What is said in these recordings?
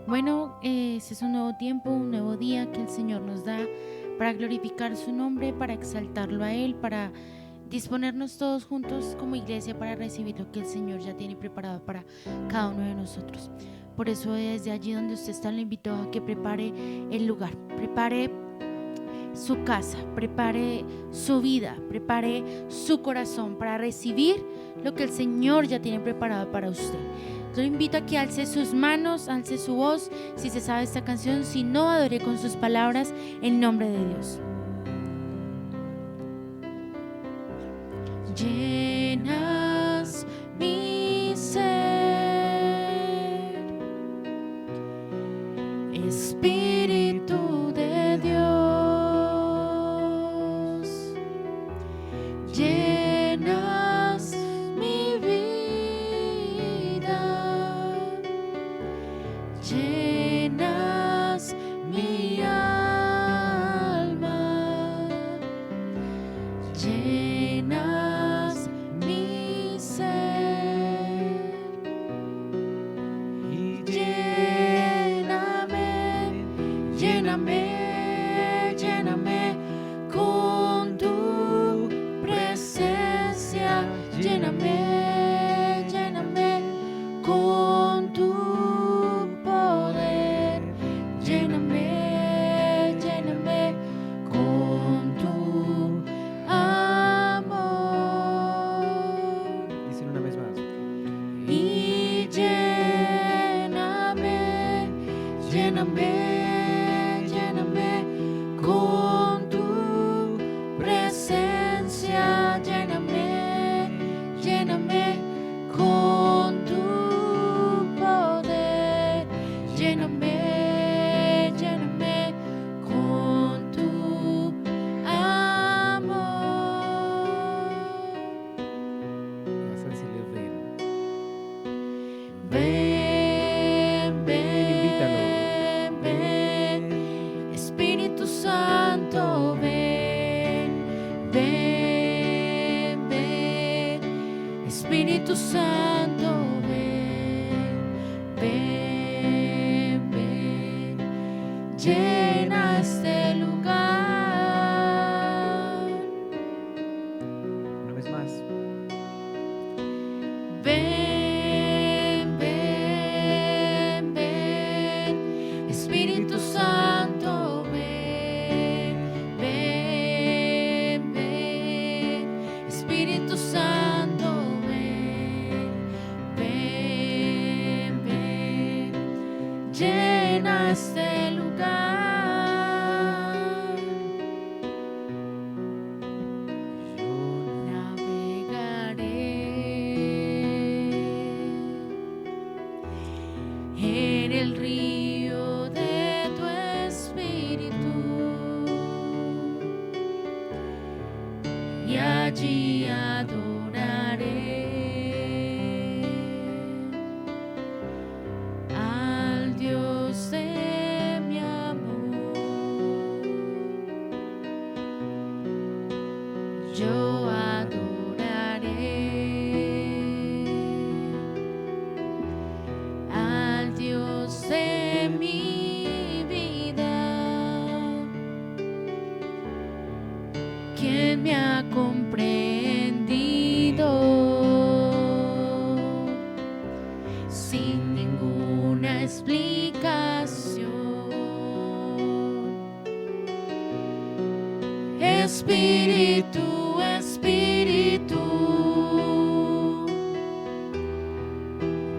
Bueno, ese es un nuevo tiempo, un nuevo día que el Señor nos da para glorificar su nombre, para exaltarlo a Él, para disponernos todos juntos como iglesia para recibir lo que el Señor ya tiene preparado para cada uno de nosotros. Por eso desde allí donde usted está le invito a que prepare el lugar, prepare su casa, prepare su vida, prepare su corazón para recibir lo que el Señor ya tiene preparado para usted. Yo le invito a que alce sus manos, alce su voz, si se sabe esta canción, si no, adore con sus palabras en nombre de Dios. Llenas mi ser, Espíritu de Dios, llenas mi vida, llenas mi alma, llenas mi ser y lléname, lléname con tu presencia, lléname, lléname con tu poder, lléname, lléname con tu amor. Díselo una vez más. Y lléname, lléname, lléname con tu presencia, lléname, lléname con tu poder, lléname, lléname con tu amor. Vas a decirle ven. Ven, Invítalo. ven, Espíritu Santo, ven, ven, ven, Espíritu Santo, ven, ven, ven, llena este lugar. Una vez más. Ven, ven, ven, Espíritu Santo, ven, ven, ven, Espíritu Santo, ven, ven, ven, llena este lugar. Yo navegaré en el río de tu espíritu y allí adoraré al Dios de mi amor. Yo adoraré al Dios de mi vida, quien me ha comprendido sin ninguna explicación. Espíritu, Espíritu,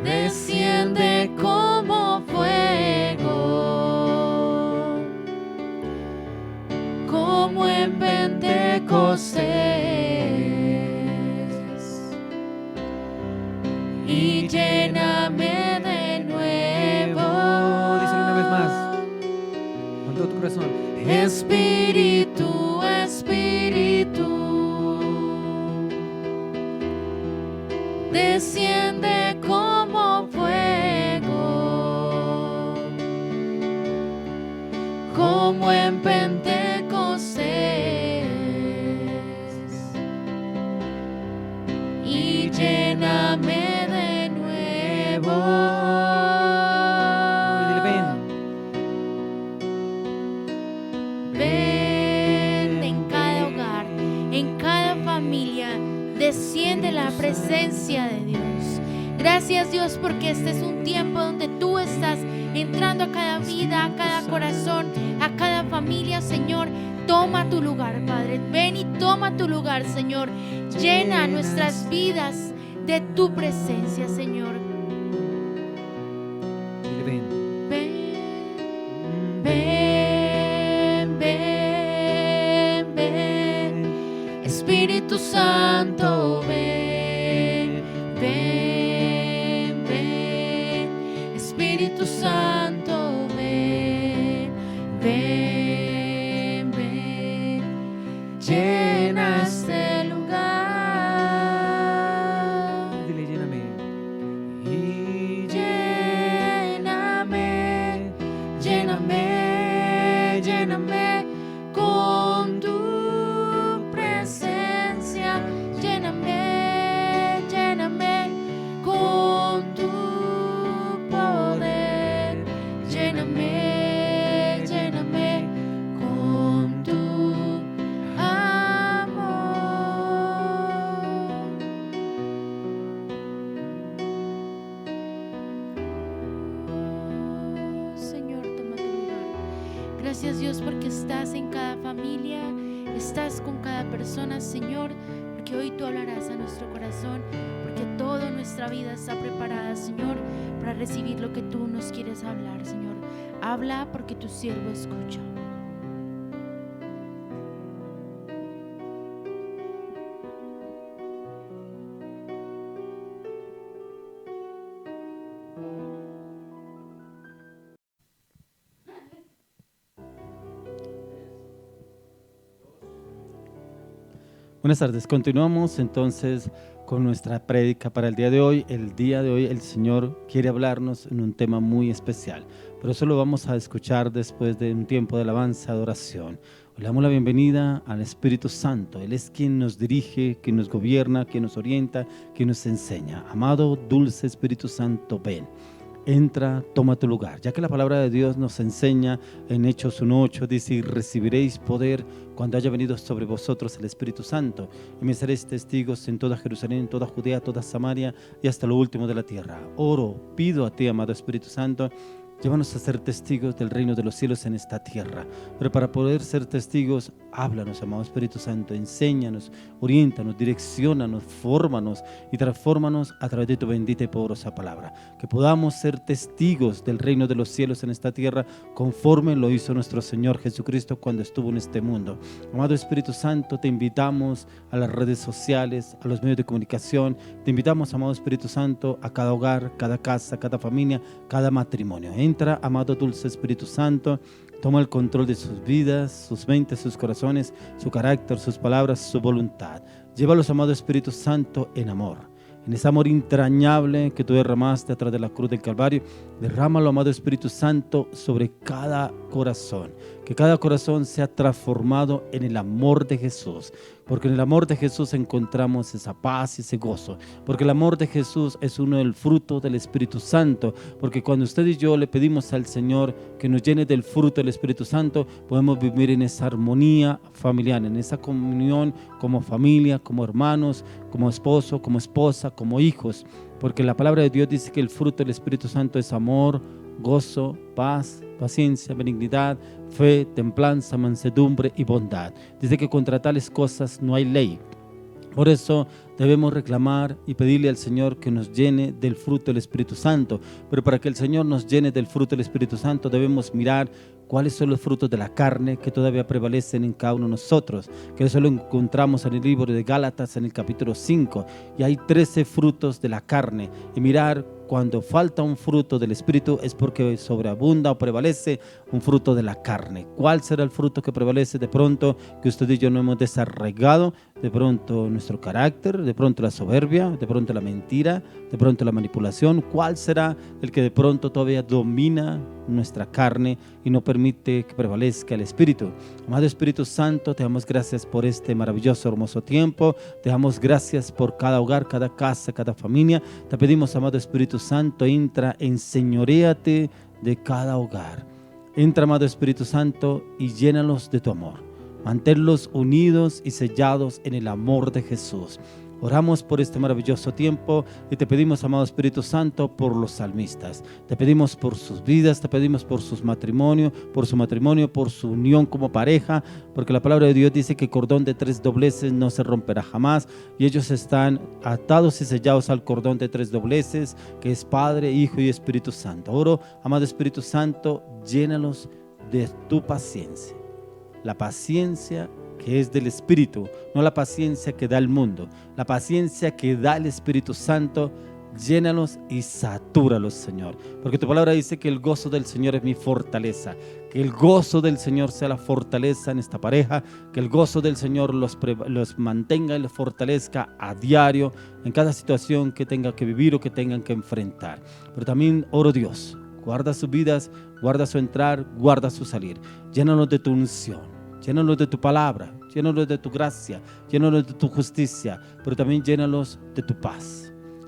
desciende como fuego, como en Pentecostés, y lléname de nuevo. Díselo una vez más. Con todo tu corazón. Espíritu, Espíritu, desciende como fuego, como en Pentecostés, y lléname de nuevo. Dile ven. en cada familia. Desciende la presencia de Dios. Gracias, Dios, porque este es un tiempo donde tú estás entrando a cada vida, a cada corazón, a cada familia, Señor. Toma tu lugar, Padre. Ven y toma tu lugar, Señor. Llena nuestras vidas de tu presencia, Señor. Ven. Ven, ven, ven, ven. Espíritu Santo, ven, ven, ven. Espíritu Santo, ven, ven, ven. Llena este lugar. Dile, lléname. Y Lléname, lléname, lléname con tu presencia. Lléname, lléname con tu poder. Lléname, lléname con tu amor. Señor, toma tu lugar. Gracias, Dios, porque estás en cada familia, estás con cada persona, Señor, porque hoy tú hablarás a nuestro corazón, porque toda nuestra vida está preparada, Señor, para recibir lo que tú nos quieres hablar, Señor. Habla porque tu siervo escucha. Buenas tardes, continuamos entonces con nuestra prédica para el día de hoy. El día de hoy el Señor quiere hablarnos en un tema muy especial, pero eso lo vamos a escuchar después de un tiempo de alabanza, adoración. Le damos la bienvenida al Espíritu Santo. Él es quien nos dirige, quien nos gobierna, quien nos orienta, quien nos enseña. Amado, dulce Espíritu Santo, ven. Entra, toma tu lugar, ya que la palabra de Dios nos enseña en Hechos 1:8, dice: y recibiréis poder cuando haya venido sobre vosotros el Espíritu Santo, y me seréis testigos en toda Jerusalén, en toda Judea, toda Samaria y hasta lo último de la tierra. Oro, pido a ti, amado Espíritu Santo, llévanos a ser testigos del reino de los cielos en esta tierra. Pero para poder ser testigos, háblanos, amado Espíritu Santo, enséñanos, oriéntanos, direcciónanos, fórmanos y transfórmanos a través de tu bendita y poderosa palabra. Que podamos ser testigos del reino de los cielos en esta tierra, conforme lo hizo nuestro Señor Jesucristo cuando estuvo en este mundo. Amado Espíritu Santo, te invitamos a las redes sociales, a los medios de comunicación. Te invitamos, amado Espíritu Santo, a cada hogar, cada casa, cada familia, cada matrimonio. Entra, amado dulce Espíritu Santo, toma el control de sus vidas, sus mentes, sus corazones, su carácter, sus palabras, su voluntad. Llévalos, amado Espíritu Santo, en amor. En ese amor entrañable que tú derramaste a través de la cruz del Calvario, derrámalo, amado Espíritu Santo, sobre cada corazón. Que cada corazón sea transformado en el amor de Jesús. Porque en el amor de Jesús encontramos esa paz y ese gozo. Porque el amor de Jesús es uno del fruto del Espíritu Santo. Porque cuando usted y yo le pedimos al Señor que nos llene del fruto del Espíritu Santo, podemos vivir en esa armonía familiar, en esa comunión como familia, como hermanos, como esposo, como esposa, como hijos. Porque la palabra de Dios dice que el fruto del Espíritu Santo es amor, gozo, paz, paciencia, benignidad, fe, templanza, mansedumbre y bondad. Dice que contra tales cosas no hay ley. Por eso debemos reclamar y pedirle al Señor que nos llene del fruto del Espíritu Santo. Pero para que el Señor nos llene del fruto del Espíritu Santo, debemos mirar cuáles son los frutos de la carne que todavía prevalecen en cada uno de nosotros, que eso lo encontramos en el libro de Gálatas en el capítulo 5, y hay 13 frutos de la carne, y mirar cuando falta un fruto del Espíritu es porque sobreabunda o prevalece un fruto de la carne. ¿Cuál será el fruto que prevalece? De pronto que usted y yo no hemos desarraigado, de pronto nuestro carácter, de pronto la soberbia, de pronto la mentira, de pronto la manipulación. ¿Cuál será el que de pronto todavía domina nuestra carne y no permite que prevalezca el Espíritu? Amado Espíritu Santo, te damos gracias por este maravilloso, hermoso tiempo. Te damos gracias por cada hogar, cada casa, cada familia. Te pedimos, amado Espíritu Santo, entra, enseñoréate de cada hogar. Entra, amado Espíritu Santo, y llénalos de tu amor. Manténlos unidos y sellados en el amor de Jesús. Oramos por este maravilloso tiempo y te pedimos, amado Espíritu Santo, por los salmistas. Te pedimos por sus vidas, te pedimos por su matrimonio, por su unión como pareja, porque la palabra de Dios dice que cordón de 3 dobleces no se romperá jamás, y ellos están atados y sellados al cordón de 3 dobleces, que es Padre, Hijo y Espíritu Santo. Oro, amado Espíritu Santo, llénalos de tu paciencia, la paciencia que es del Espíritu, no la paciencia que da el mundo, la paciencia que da el Espíritu Santo. Llénalos y satúralos, Señor, porque tu palabra dice que el gozo del Señor es mi fortaleza. Que el gozo del Señor sea la fortaleza en esta pareja, que el gozo del Señor los mantenga y los fortalezca a diario en cada situación que tenga que vivir o que tengan que enfrentar. Pero también oro, Dios, guarda sus vidas, guarda su entrar, guarda su salir. Llénalos de tu unción, llénalos de tu palabra, llénalos de tu gracia, llénalos de tu justicia, pero también llénalos de tu paz.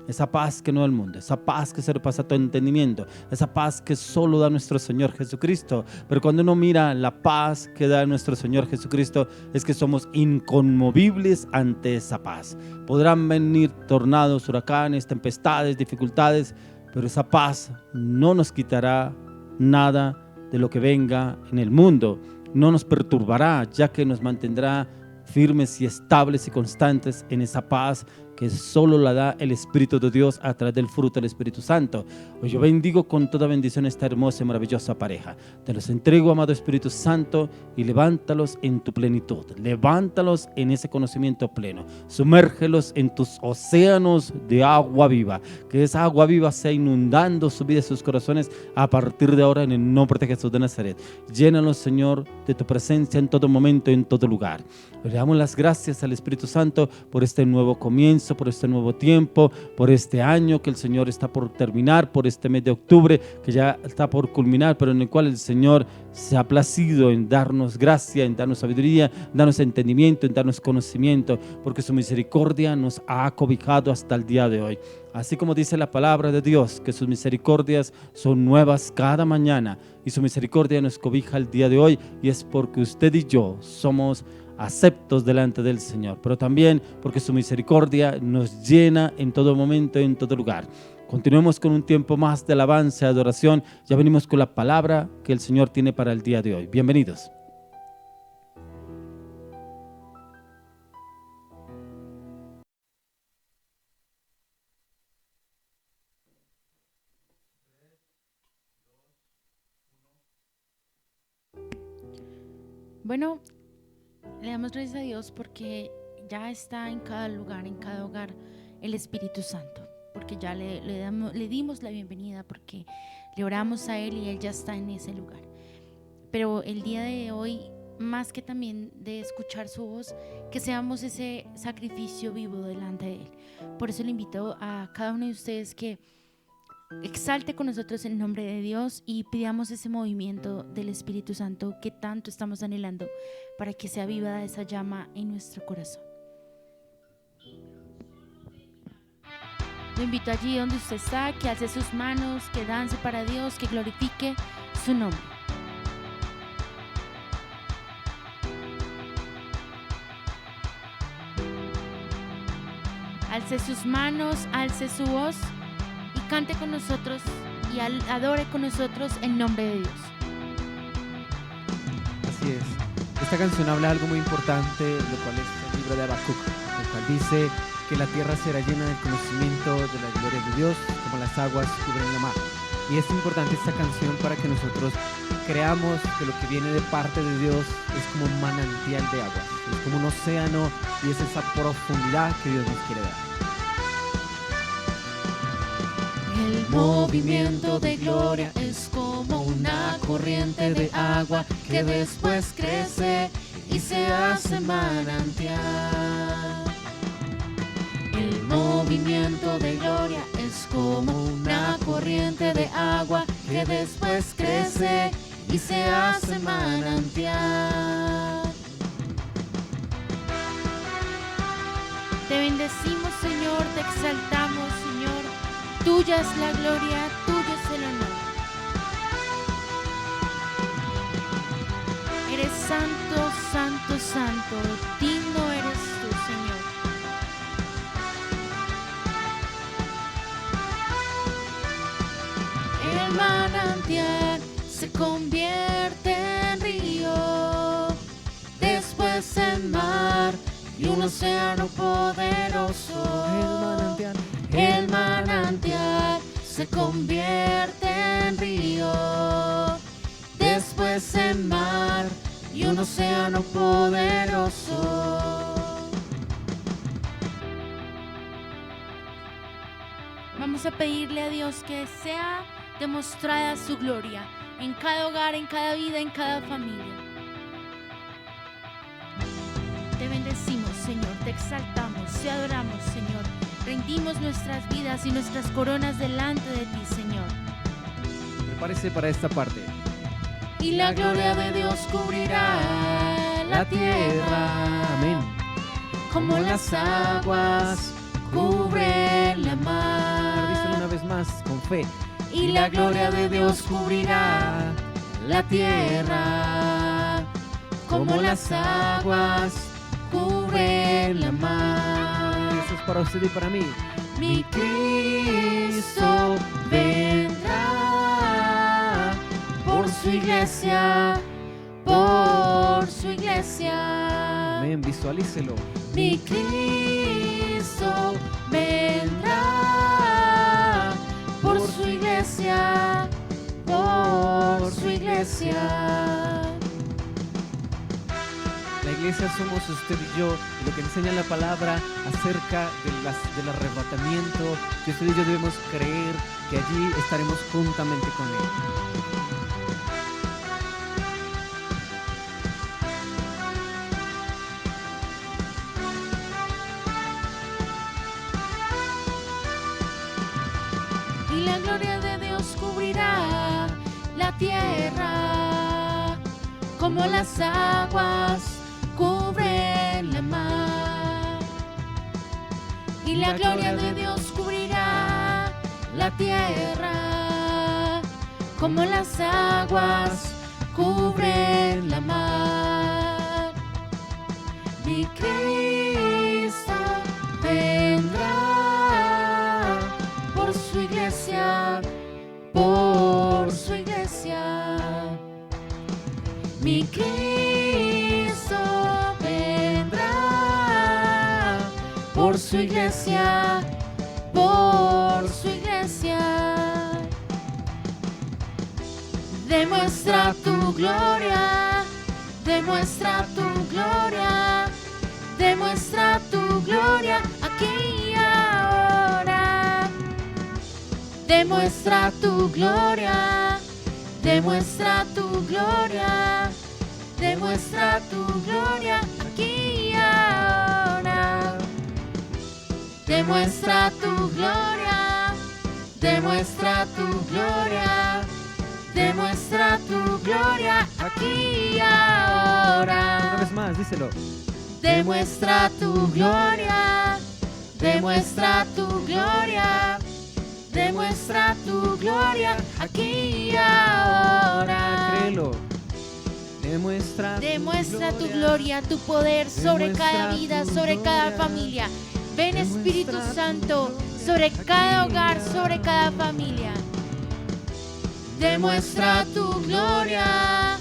Esa paz que no da el mundo, esa paz que sobrepasa todo entendimiento, esa paz que solo da nuestro Señor Jesucristo. Pero cuando uno mira la paz que da nuestro Señor Jesucristo, es que somos inconmovibles ante esa paz. Podrán venir tornados, huracanes, tempestades, dificultades, pero esa paz no nos quitará nada de lo que venga en el mundo. No nos perturbará, ya que nos mantendrá firmes y estables y constantes en esa paz que solo la da el Espíritu de Dios a través del fruto del Espíritu Santo. Hoy yo bendigo con toda bendición esta hermosa y maravillosa pareja. Te los entrego, amado Espíritu Santo, y levántalos en tu plenitud. Levántalos en ese conocimiento pleno. Sumérgelos en tus océanos de agua viva. Que esa agua viva sea inundando su vida y sus corazones a partir de ahora, en el nombre de Jesús de Nazaret. Llénalos, Señor, de tu presencia en todo momento, en todo lugar. Le damos las gracias al Espíritu Santo por este nuevo comienzo, por este nuevo tiempo, por este año que el Señor está por terminar, por este mes de octubre que ya está por culminar, pero en el cual el Señor se ha placido en darnos gracia, en darnos sabiduría, en darnos entendimiento, en darnos conocimiento, porque su misericordia nos ha acobijado hasta el día de hoy. Así como dice la palabra de Dios, que sus misericordias son nuevas cada mañana, y su misericordia nos cobija el día de hoy, y es porque usted y yo somos aceptos delante del Señor, pero también porque su misericordia nos llena en todo momento, en todo lugar. Continuemos con un tiempo más de alabanza y adoración. Ya venimos con la palabra que el Señor tiene para el día de hoy. Bienvenidos. Bueno, le damos gracias a Dios porque ya está en cada lugar, en cada hogar, el Espíritu Santo. Porque ya le dimos la bienvenida, porque le oramos a Él y Él ya está en ese lugar. Pero el día de hoy, más que también de escuchar su voz, que seamos ese sacrificio vivo delante de Él. Por eso le invito a cada uno de ustedes que exalte con nosotros el nombre de Dios y pidamos ese movimiento del Espíritu Santo que tanto estamos anhelando para que sea viva esa llama en nuestro corazón. Lo invito allí donde usted está, que alce sus manos, que dance para Dios, que glorifique su nombre. Alce sus manos, alce su voz y cante con nosotros y adore con nosotros el nombre de Dios. Así es. Esta canción habla algo muy importante, lo cual es el libro de Habacuc, el cual dice que la tierra será llena del conocimiento de la gloria de Dios, como las aguas cubren la mar. Y es importante esta canción para que nosotros creamos que lo que viene de parte de Dios es como un manantial de agua, es como un océano y es esa profundidad que Dios nos quiere dar. El movimiento de gloria es como una corriente de agua que después crece y se hace manantial. El movimiento de gloria es como una corriente de agua que después crece y se hace manantial. Te bendecimos, Señor, te exaltamos, Señor. Tuya es la gloria, tuyo es el honor. eres santo, santo, santo, digno eres tú, Señor. El manantial se convierte en río, después en mar y un océano poderoso. El manantial se convierte en río, después en mar y un océano poderoso. Vamos a pedirle a Dios que sea demostrada su gloria en cada hogar, en cada vida, en cada familia. Te bendecimos, Señor, te exaltamos, te adoramos, Señor. Rendimos nuestras vidas y nuestras coronas delante de ti, Señor. Prepárese para esta parte. Y la gloria de Dios cubrirá la tierra. Amén. Como las aguas cubren la mar. Díselo una vez más, con fe. Y la gloria de Dios cubrirá la tierra, como las aguas cubren la mar. Eso es para usted y para mí. Mi Cristo vendrá por su iglesia, por su iglesia. Amén, visualícelo. Mi Cristo vendrá por su iglesia, por su iglesia. La iglesia somos usted y yo, y lo que enseña la palabra acerca del arrebatamiento, que usted y yo debemos creer que allí estaremos juntamente con Él. Y la gloria de Dios cubrirá la tierra, como las aguas cubren la mar. Y la gloria de Dios cubrirá la tierra, como las aguas cubren la mar. Mi Cristo vendrá por su iglesia, por su iglesia. Mi Cristo vendrá por su iglesia, por su iglesia. Demuestra tu gloria, demuestra tu gloria, demuestra tu gloria aquí y ahora. Demuestra tu gloria, demuestra tu gloria, demuestra tu gloria aquí y ahora. Demuestra tu gloria, demuestra tu gloria, demuestra tu gloria aquí y Una ahora. vez más, díselo. Demuestra tu gloria, demuestra tu gloria, demuestra tu gloria aquí y ahora. Créelo. Demuestra tu gloria, tu poder sobre Demuestra cada vida, tu sobre cada gloria. familia. Ven, Demuestra Espíritu tu Santo, gloria sobre cada aquí hogar, y sobre ahora. cada familia. Demuestra tu gloria,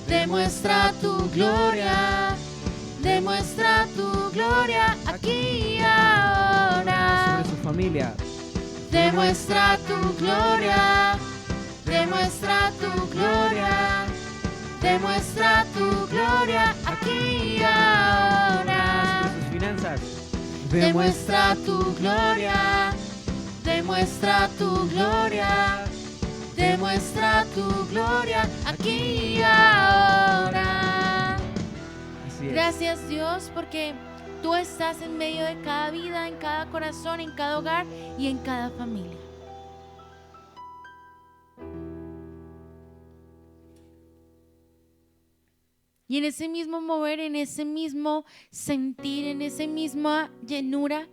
demuestra tu gloria, demuestra tu gloria aquí y ahora. Sobre su familia. Demuestra tu gloria, demuestra tu gloria, demuestra tu gloria aquí y ahora. Sobre sus finanzas. Demuestra tu gloria, demuestra tu gloria, demuestra tu gloria aquí y ahora. Así es. Gracias, Dios, porque tú estás en medio de cada vida, en cada corazón, en cada hogar y en cada familia. Y en ese mismo mover, en ese mismo sentir, en esa misma llenura,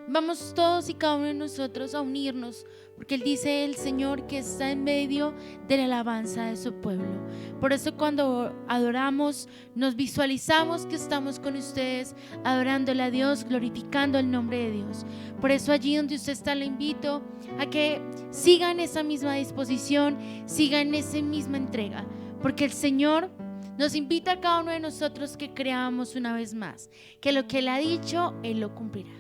vamos todos y cada uno de nosotros a unirnos, porque Él dice el Señor que está en medio de la alabanza de su pueblo. Por eso cuando adoramos, nos visualizamos que estamos con ustedes, adorándole a Dios, glorificando el nombre de Dios. Por eso allí donde usted está, le invito a que siga en esa misma disposición, siga en esa misma entrega, porque el Señor nos invita a cada uno de nosotros que creamos una vez más, que lo que Él ha dicho, Él lo cumplirá.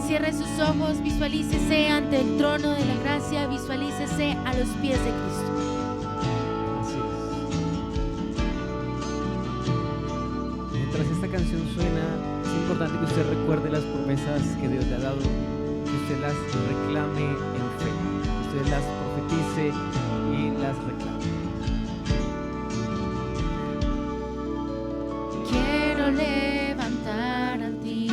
Cierre sus ojos, visualícese ante el trono de la gracia, visualícese a los pies de Cristo. Así es. Mientras esta canción suena, es importante que usted recuerde las promesas que Dios le ha dado, que usted las reclame en fe, que usted las profetice y las reclame. Quiero levantar a ti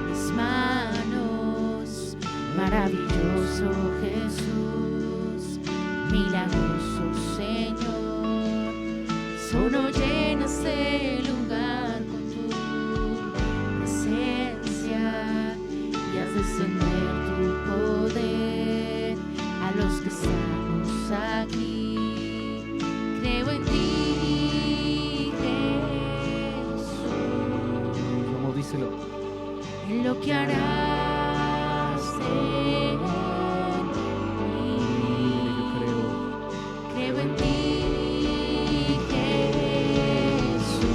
mis manos, maravilloso Jesús, milagroso Señor, solo llenas el lugar con tu presencia y haz descender tu poder a los que estamos aquí. Creo en ti, Jesús, Vamos, díselo. en lo que harás en mí. Yo creo. Creo en ti, Jesús,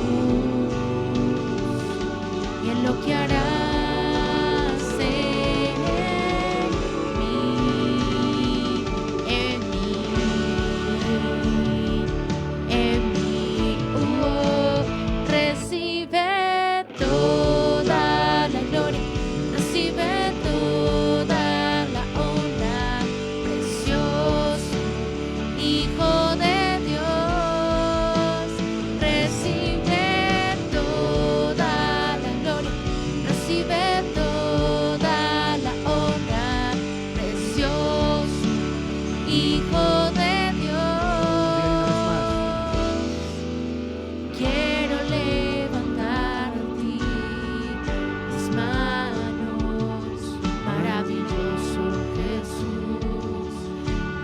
y en lo que harás en mí, en mí, en mí. Recibe toda la gloria, recibe toda la honra, precioso Hijo de Dios. Recibe toda la gloria, recibe toda la honra, precioso Hijo de Dios. Quiero levantar a ti mis manos, maravilloso Jesús,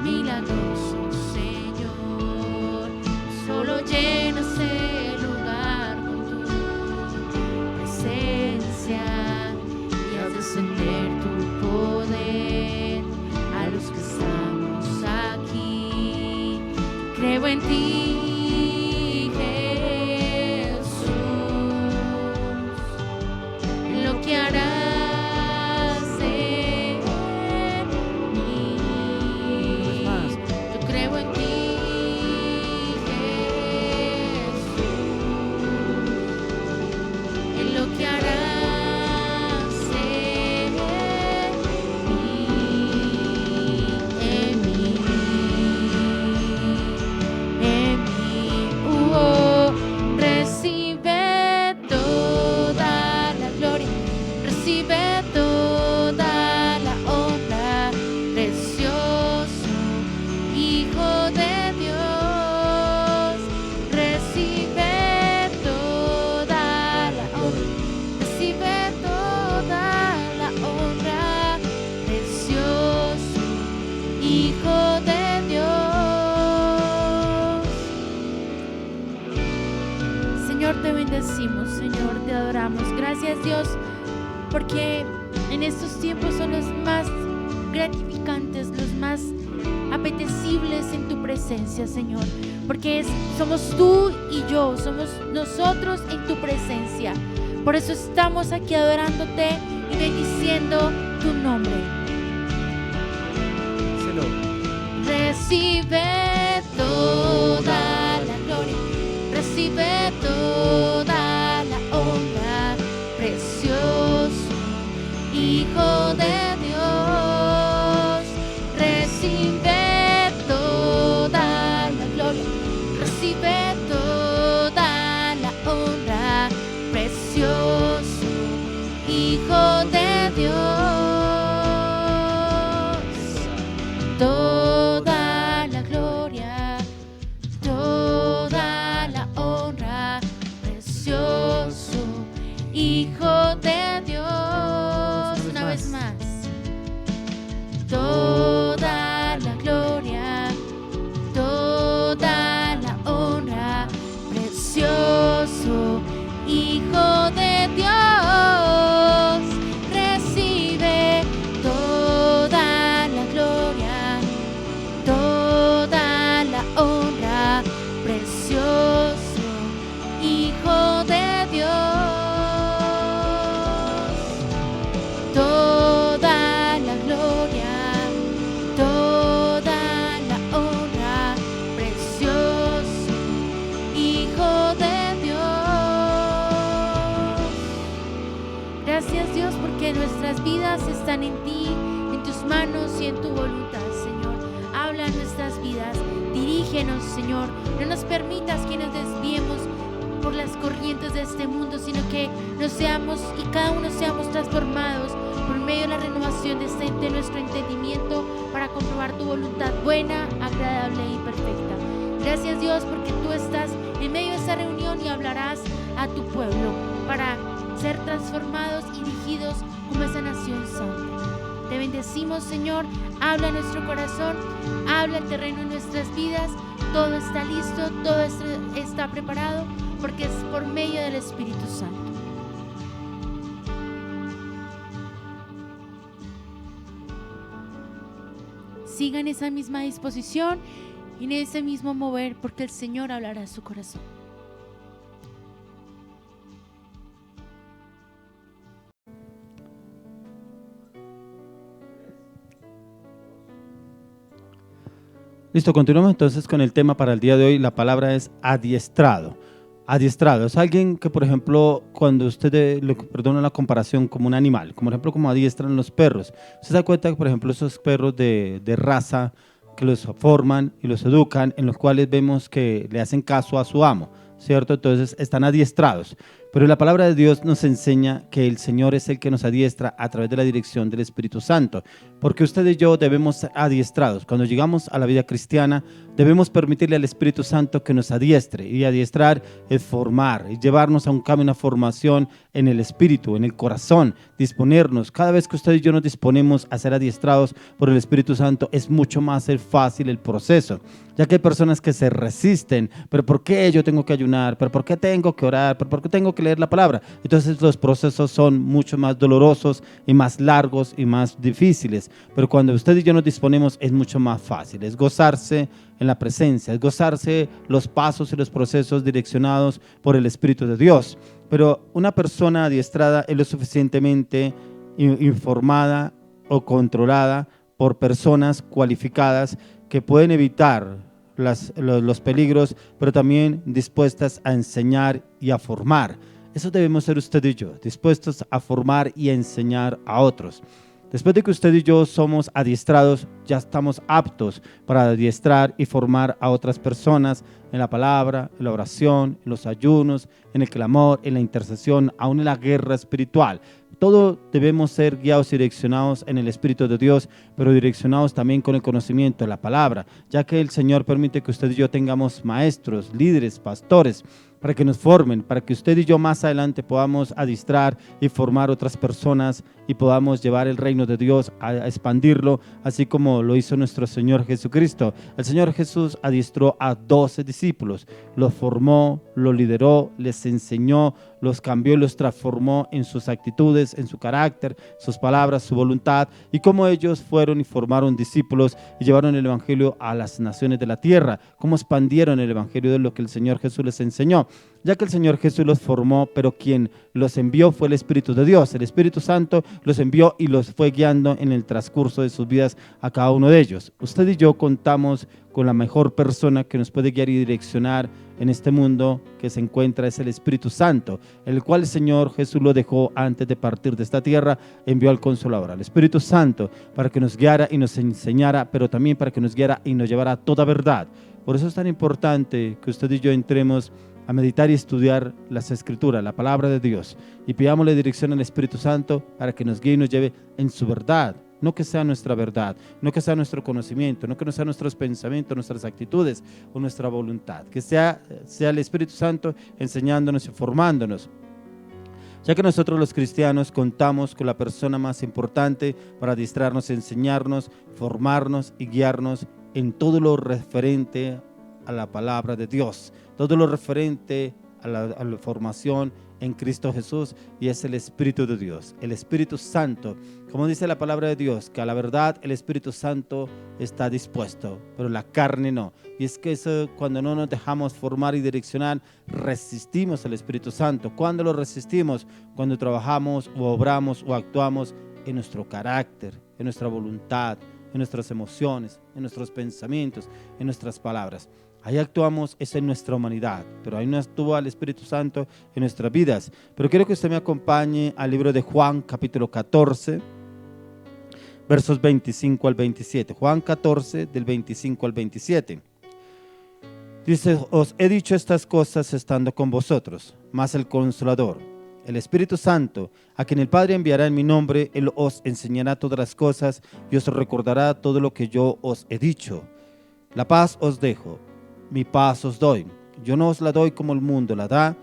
milagroso Señor, solo llenas el lugar con tu presencia y haz descender tu poder a los que estamos aquí. Creo en ti, Jesús, en lo que harás en mí. Yo creo en ti, Jesús, en lo que harás en mí, en mí, en mí. Recibe toda la gloria, recibe toda la honra, precioso Hijo de Dios. Recibe toda la honra, recibe toda la honra, precioso Hijo de Dios. Señor, te bendecimos, Señor, te adoramos. Gracias, Dios, porque en estos tiempos son los más gratificantes, los más apetecibles en tu presencia, Señor, porque somos tú y yo, somos nosotros en tu presencia. Por eso estamos aquí adorándote y bendiciendo tu nombre. Díselo. Recibe toda la gloria, recibe toda la honra, precioso Hijo de Dios. Recibe toda la gloria, recibe toda la honra, precioso Hijo de Dios. Toda la gloria nuestras vidas. Dirígenos, Señor. No nos permitas que nos desviemos por las corrientes de este mundo, sino que nos seamos y cada uno seamos transformados por medio de la renovación de nuestro entendimiento para comprobar tu voluntad buena, agradable y perfecta. Gracias, Dios, porque tú estás en medio de esta reunión y hablarás a tu pueblo para ser transformados y dirigidos como esa nación santa. Te bendecimos, Señor. Habla en nuestro corazón, habla el terreno en nuestras vidas. Todo está listo, todo está preparado, porque es por medio del Espíritu Santo. Sigan esa misma disposición y en ese mismo mover, porque el Señor hablará a su corazón. Listo, continuamos entonces con el tema para el día de hoy. La palabra es adiestrado. Adiestrado es alguien que, por ejemplo, cuando usted, perdona la comparación, como un animal, como por ejemplo como adiestran los perros. Usted se da cuenta que, por ejemplo, esos perros de raza que los forman y los educan, en los cuales vemos que le hacen caso a su amo, ¿cierto? Entonces están adiestrados. Pero la palabra de Dios nos enseña que el Señor es el que nos adiestra a través de la dirección del Espíritu Santo, porque usted y yo debemos ser adiestrados. Cuando llegamos a la vida cristiana, debemos permitirle al Espíritu Santo que nos adiestre, y adiestrar es formar, y llevarnos a un cambio, una formación en el espíritu, en el corazón, disponernos. Cada vez que usted y yo nos disponemos a ser adiestrados por el Espíritu Santo, es mucho más fácil el proceso, ya que hay personas que se resisten. ¿Pero por qué yo tengo que ayunar? ¿Pero por qué tengo que orar? ¿Pero por qué tengo que leer la palabra? Entonces los procesos son mucho más dolorosos y más largos y más difíciles, pero cuando usted y yo nos disponemos es mucho más fácil. Es gozarse en la presencia, es gozarse los pasos y los procesos direccionados por el Espíritu de Dios. Pero una persona adiestrada es lo suficientemente informada o controlada por personas cualificadas que pueden evitar los peligros, pero también dispuestas a enseñar y a formar. Eso debemos ser usted y yo, dispuestos a formar y a enseñar a otros. Después de que usted y yo somos adiestrados, ya estamos aptos para adiestrar y formar a otras personas en la palabra, en la oración, en los ayunos, en el clamor, en la intercesión, aún en la guerra espiritual. Todo debemos ser guiados y direccionados en el Espíritu de Dios, pero direccionados también con el conocimiento de la palabra, ya que el Señor permite que usted y yo tengamos maestros, líderes, pastores, para que nos formen, para que usted y yo más adelante podamos adiestrar y formar otras personas y podamos llevar el reino de Dios a expandirlo, así como lo hizo nuestro Señor Jesucristo. El Señor Jesús adiestró a 12 discípulos, los formó, los lideró, les enseñó, los cambió y los transformó en sus actitudes, en su carácter, sus palabras, su voluntad, y cómo ellos fueron y formaron discípulos y llevaron el evangelio a las naciones de la tierra, cómo expandieron el evangelio de lo que el Señor Jesús les enseñó, ya que el Señor Jesús los formó, pero quien los envió fue el Espíritu de Dios. El Espíritu Santo los envió y los fue guiando en el transcurso de sus vidas a cada uno de ellos. Usted y yo contamos con la mejor persona que nos puede guiar y direccionar en este mundo que se encuentra, es el Espíritu Santo, el cual el Señor Jesús lo dejó antes de partir de esta tierra, envió al Consolador, al Espíritu Santo, para que nos guiara y nos enseñara, pero también para que nos guiara y nos llevara a toda verdad. Por eso es tan importante que usted y yo entremos a meditar y estudiar las Escrituras, la palabra de Dios, y pidámosle dirección al Espíritu Santo para que nos guíe y nos lleve en su verdad. No que sea nuestra verdad, no que sea nuestro conocimiento, no que no sean nuestros pensamientos, nuestras actitudes o nuestra voluntad. Que sea el Espíritu Santo enseñándonos y formándonos. Ya que nosotros los cristianos contamos con la persona más importante para adiestrarnos, enseñarnos, formarnos y guiarnos en todo lo referente a la palabra de Dios, todo lo referente a la formación en Cristo Jesús, y es el Espíritu de Dios, el Espíritu Santo. Como dice la palabra de Dios, que a la verdad el Espíritu Santo está dispuesto, pero la carne no. Y es que eso, cuando no nos dejamos formar y direccionar, resistimos al Espíritu Santo. ¿Cuándo lo resistimos? Cuando trabajamos o obramos o actuamos en nuestro carácter, en nuestra voluntad, en nuestras emociones, en nuestros pensamientos, en nuestras palabras. Ahí actuamos, es en nuestra humanidad, pero ahí no actúa el Espíritu Santo en nuestras vidas. Pero quiero que usted me acompañe al libro de Juan, capítulo 14, versos 25 al 27. Juan 14, del 25 al 27. Dice: os he dicho estas cosas estando con vosotros, mas el Consolador, el Espíritu Santo, a quien el Padre enviará en mi nombre, Él os enseñará todas las cosas y os recordará todo lo que yo os he dicho. La paz os dejo, mi paz os doy. Yo no os la doy como el mundo la da.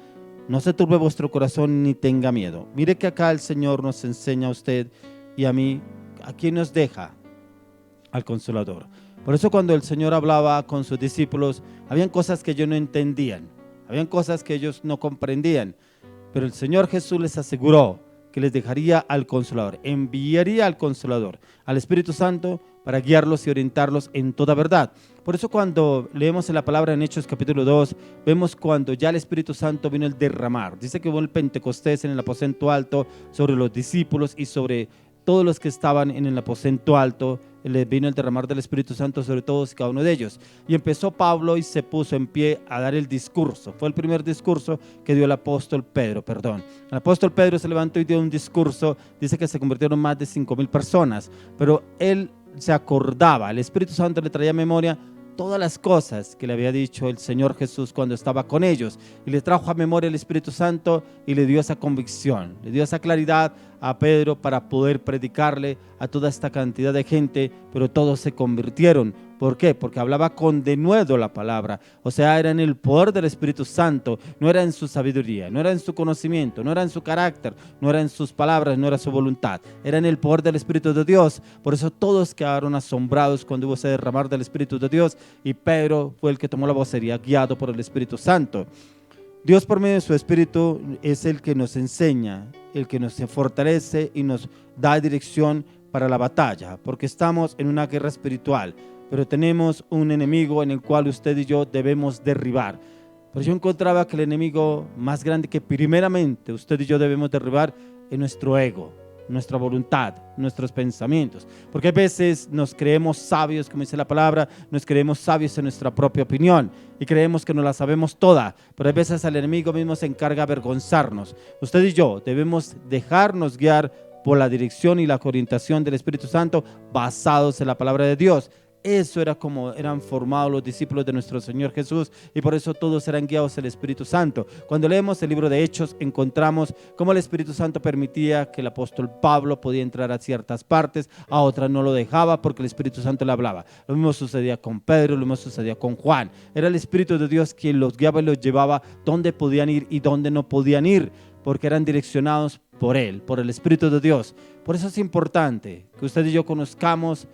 No se turbe vuestro corazón ni tenga miedo. Mire que acá el Señor nos enseña a usted y a mí a quién nos deja: al Consolador. Por eso cuando el Señor hablaba con sus discípulos, habían cosas que ellos no entendían, habían cosas que ellos no comprendían, pero el Señor Jesús les aseguró que les dejaría al Consolador, enviaría al Consolador, al Espíritu Santo, para guiarlos y orientarlos en toda verdad. Por eso cuando leemos en la palabra en Hechos capítulo 2, vemos cuando ya el Espíritu Santo vino el derramar. Dice que hubo el Pentecostés en el aposento alto sobre los discípulos y sobre todos los que estaban en el aposento alto. Le vino el derramar del Espíritu Santo sobre todos y cada uno de ellos. Y empezó Pablo y se puso en pie a dar el discurso. Fue el primer discurso que dio el apóstol Pedro, El apóstol Pedro se levantó y dio un discurso. Dice que se convirtieron más de 5,000 personas. Pero él se acordaba, el Espíritu Santo le traía a memoria todas las cosas que le había dicho el Señor Jesús cuando estaba con ellos, y le trajo a memoria el Espíritu Santo y le dio esa convicción, le dio esa claridad a Pedro para poder predicarle a toda esta cantidad de gente, pero todos se convirtieron. ¿Por qué? Porque hablaba con denuedo la palabra, o sea, era en el poder del Espíritu Santo, no era en su sabiduría, no era en su conocimiento, no era en su carácter, no era en sus palabras, no era su voluntad, era en el poder del Espíritu de Dios. Por eso todos quedaron asombrados cuando hubo ese derramar del Espíritu de Dios, y Pedro fue el que tomó la vocería guiado por el Espíritu Santo. Dios, por medio de su Espíritu, es el que nos enseña, el que nos fortalece y nos da dirección para la batalla, porque estamos en una guerra espiritual, pero tenemos un enemigo en el cual usted y yo debemos derribar. Pero yo encontraba que el enemigo más grande que primeramente usted y yo debemos derribar es nuestro ego, nuestra voluntad, nuestros pensamientos. Porque a veces nos creemos sabios, como dice la palabra, nos creemos sabios en nuestra propia opinión y creemos que nos la sabemos toda, pero a veces el enemigo mismo se encarga de avergonzarnos. Usted y yo debemos dejarnos guiar por la dirección y la orientación del Espíritu Santo basados en la palabra de Dios. Eso era como eran formados los discípulos de nuestro Señor Jesús, y por eso todos eran guiados del Espíritu Santo. Cuando leemos el libro de Hechos, encontramos cómo el Espíritu Santo permitía que el apóstol Pablo podía entrar a ciertas partes, a otras no lo dejaba porque el Espíritu Santo le hablaba. Lo mismo sucedía con Pedro, lo mismo sucedía con Juan. Era el Espíritu de Dios quien los guiaba y los llevaba donde podían ir y donde no podían ir, porque eran direccionados por Él, por el Espíritu de Dios. Por eso es importante que usted y yo conozcamos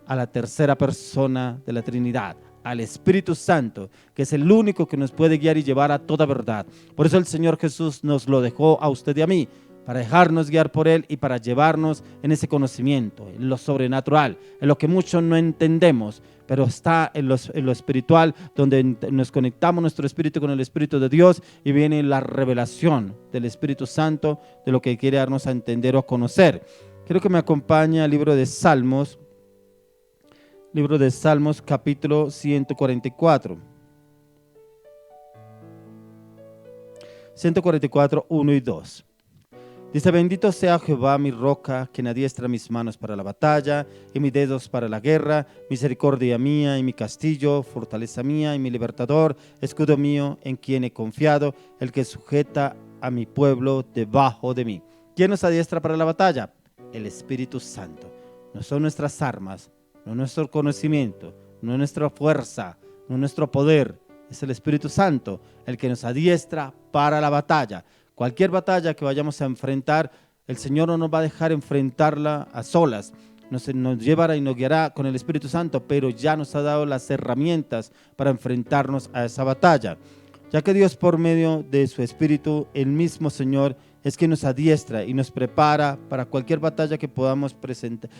a la tercera persona de la Trinidad, al Espíritu Santo, que es el único que nos puede guiar y llevar a toda verdad. Por eso el Señor Jesús nos lo dejó a usted y a mí, para dejarnos guiar por Él y para llevarnos en ese conocimiento, en lo sobrenatural, en lo que muchos no entendemos, pero está en lo espiritual, donde nos conectamos nuestro espíritu con el Espíritu de Dios y viene la revelación del Espíritu Santo de lo que quiere darnos a entender o a conocer. Quiero que me acompañe al libro de Salmos, capítulo 144. 144, 1 y 2. Dice: bendito sea Jehová mi roca, quien adiestra mis manos para la batalla y mis dedos para la guerra, misericordia mía y mi castillo, fortaleza mía y mi libertador, escudo mío en quien he confiado, el que sujeta a mi pueblo debajo de mí. ¿Quién nos adiestra para la batalla? El Espíritu Santo. No son nuestras armas, no nuestro conocimiento, no nuestra fuerza, no nuestro poder. Es el Espíritu Santo el que nos adiestra para la batalla. Cualquier batalla que vayamos a enfrentar, el Señor no nos va a dejar enfrentarla a solas. Nos llevará y nos guiará con el Espíritu Santo, pero ya nos ha dado las herramientas para enfrentarnos a esa batalla. Ya que Dios, por medio de su Espíritu, el mismo Señor, es quien nos adiestra y nos prepara para cualquier batalla que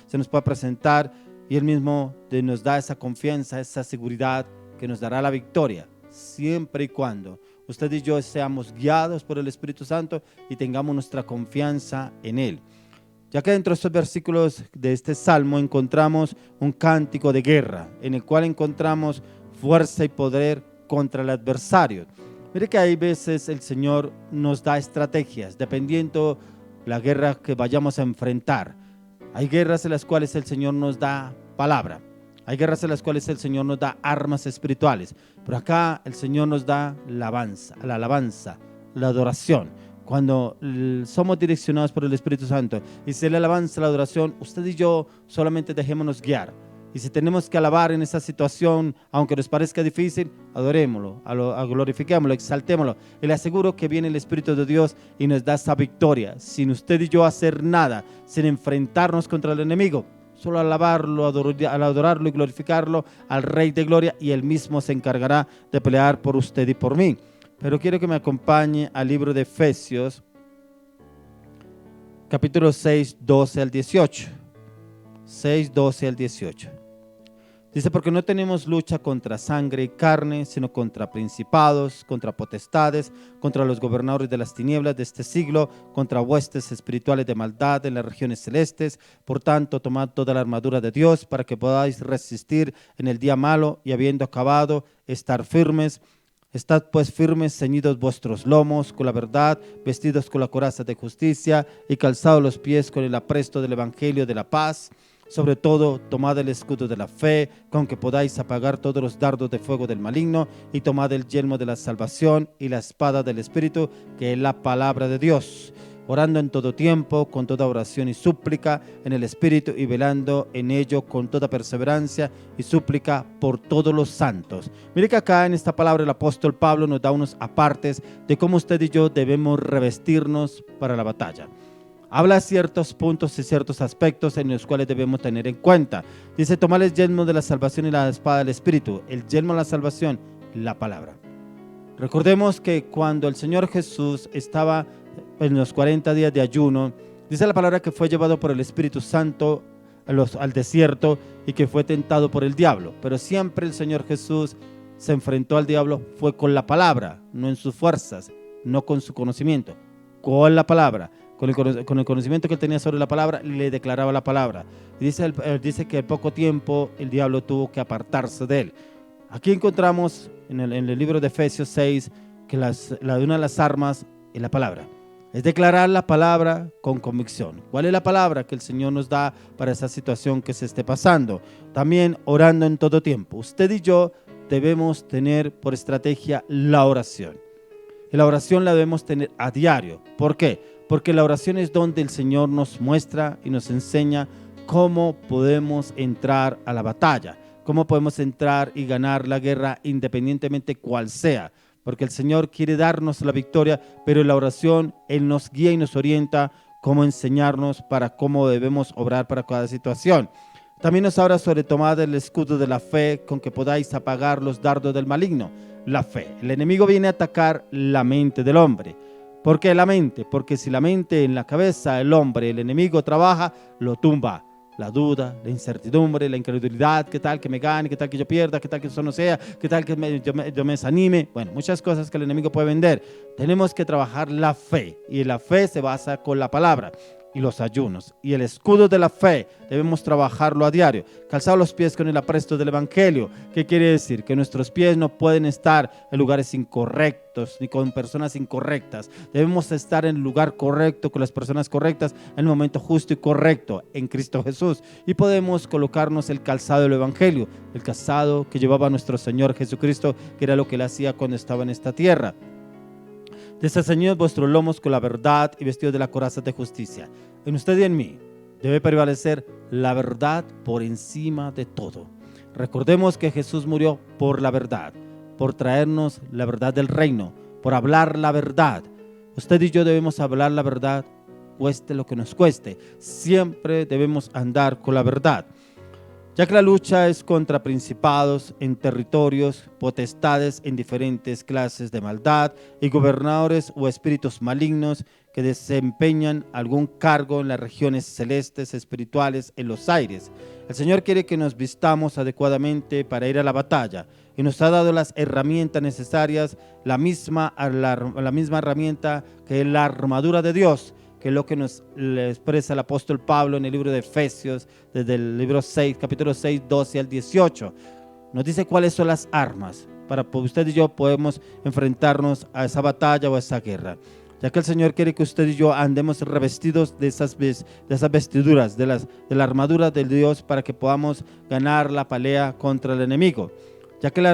se nos pueda presentar, y Él mismo nos da esa confianza, esa seguridad que nos dará la victoria, siempre y cuando usted y yo seamos guiados por el Espíritu Santo y tengamos nuestra confianza en Él. Ya que dentro de estos versículos de este salmo encontramos un cántico de guerra, en el cual encontramos fuerza y poder contra el adversario. Mire que hay veces el Señor nos da estrategias, dependiendo la guerra que vayamos a enfrentar. Hay guerras en las cuales el Señor nos da palabra. Hay guerras en las cuales el Señor nos da armas espirituales. Pero acá el Señor nos da la alabanza, la adoración. Cuando somos direccionados por el Espíritu Santo y se le alabanza, la adoración, usted y yo solamente dejémonos guiar. Y si tenemos que alabar en esa situación, aunque nos parezca difícil, adorémoslo, glorifiquémoslo, exaltémoslo. Y le aseguro que viene el Espíritu de Dios y nos da esa victoria. Sin usted y yo hacer nada, sin enfrentarnos contra el enemigo, solo alabarlo, adorarlo y glorificarlo al Rey de Gloria, y Él mismo se encargará de pelear por usted y por mí. Pero quiero que me acompañe al libro de Efesios, capítulo 6, 12 al 18. 6, 12 al 18. Dice: porque no tenemos lucha contra sangre y carne, sino contra principados, contra potestades, contra los gobernadores de las tinieblas de este siglo, contra huestes espirituales de maldad en las regiones celestes. Por tanto, tomad toda la armadura de Dios para que podáis resistir en el día malo, y habiendo acabado, estar firmes. Estad pues firmes, ceñidos vuestros lomos con la verdad, vestidos con la coraza de justicia y calzados los pies con el apresto del evangelio de la paz. Sobre todo, tomad el escudo de la fe, con que podáis apagar todos los dardos de fuego del maligno, y tomad el yelmo de la salvación y la espada del Espíritu, que es la palabra de Dios, orando en todo tiempo, con toda oración y súplica en el Espíritu, y velando en ello con toda perseverancia y súplica por todos los santos. Mire que acá en esta palabra el apóstol Pablo nos da unos apartes de cómo usted y yo debemos revestirnos para la batalla. Habla ciertos puntos y ciertos aspectos en los cuales debemos tener en cuenta. Dice: tomar el yelmo de la salvación y la espada del Espíritu. El yelmo de la salvación, la palabra. Recordemos que cuando el Señor Jesús estaba en los 40 días de ayuno, dice la palabra que fue llevado por el Espíritu Santo al desierto y que fue tentado por el diablo. Pero siempre el Señor Jesús se enfrentó al diablo fue con la palabra, no en sus fuerzas, no con su conocimiento, con la palabra. Con el conocimiento que él tenía sobre la palabra, le declaraba la palabra. Y dice que en poco tiempo el diablo tuvo que apartarse de él. Aquí encontramos en el libro de Efesios 6 que una de las armas es la palabra. Es declarar la palabra con convicción. ¿Cuál es la palabra que el Señor nos da para esa situación que se esté pasando? También orando en todo tiempo. Usted y yo debemos tener por estrategia la oración. Y la oración la debemos tener a diario. ¿Por qué? Porque la oración es donde el Señor nos muestra y nos enseña cómo podemos entrar a la batalla, cómo podemos entrar y ganar la guerra independientemente cuál sea. Porque el Señor quiere darnos la victoria, pero en la oración Él nos guía y nos orienta cómo enseñarnos para cómo debemos obrar para cada situación. También nos habla sobre tomar el escudo de la fe, con que podáis apagar los dardos del maligno. La fe. El enemigo viene a atacar la mente del hombre. ¿Por qué la mente? Porque si la mente en la cabeza del hombre, el enemigo trabaja, lo tumba. La duda, la incertidumbre, la incredulidad, qué tal que me gane, qué tal que yo pierda, qué tal que eso no sea, qué tal que yo me desanime. Bueno, muchas cosas que el enemigo puede vender. Tenemos que trabajar la fe, y la fe se basa con la palabra y los ayunos. Y el escudo de la fe debemos trabajarlo a diario. Calzar los pies con el apresto del evangelio. ¿Qué quiere decir? Que nuestros pies no pueden estar en lugares incorrectos ni con personas incorrectas. Debemos estar en el lugar correcto con las personas correctas en el momento justo y correcto en Cristo Jesús. Y podemos colocarnos el calzado del evangelio, el calzado que llevaba nuestro Señor Jesucristo, que era lo que Él hacía cuando estaba en esta tierra. Ceñid vuestros lomos con la verdad y vestidos de la coraza de justicia. En usted y en mí debe prevalecer la verdad por encima de todo. Recordemos que Jesús murió por la verdad, por traernos la verdad del reino, por hablar la verdad. Usted y yo debemos hablar la verdad, cueste lo que nos cueste. Siempre debemos andar con la verdad, ya que la lucha es contra principados en territorios, potestades en diferentes clases de maldad y gobernadores o espíritus malignos que desempeñan algún cargo en las regiones celestes espirituales en los aires. El Señor quiere que nos vistamos adecuadamente para ir a la batalla y nos ha dado las herramientas necesarias, la misma herramienta que es la armadura de Dios, que es lo que nos expresa el apóstol Pablo en el libro de Efesios, desde el libro 6, capítulo 6, 12 al 18. Nos dice cuáles son las armas para que usted y yo podemos enfrentarnos a esa batalla o a esa guerra. ya que el Señor quiere que usted y yo andemos revestidos de esas vestiduras, de la armadura de Dios, para que podamos ganar la pelea contra el enemigo, ya que la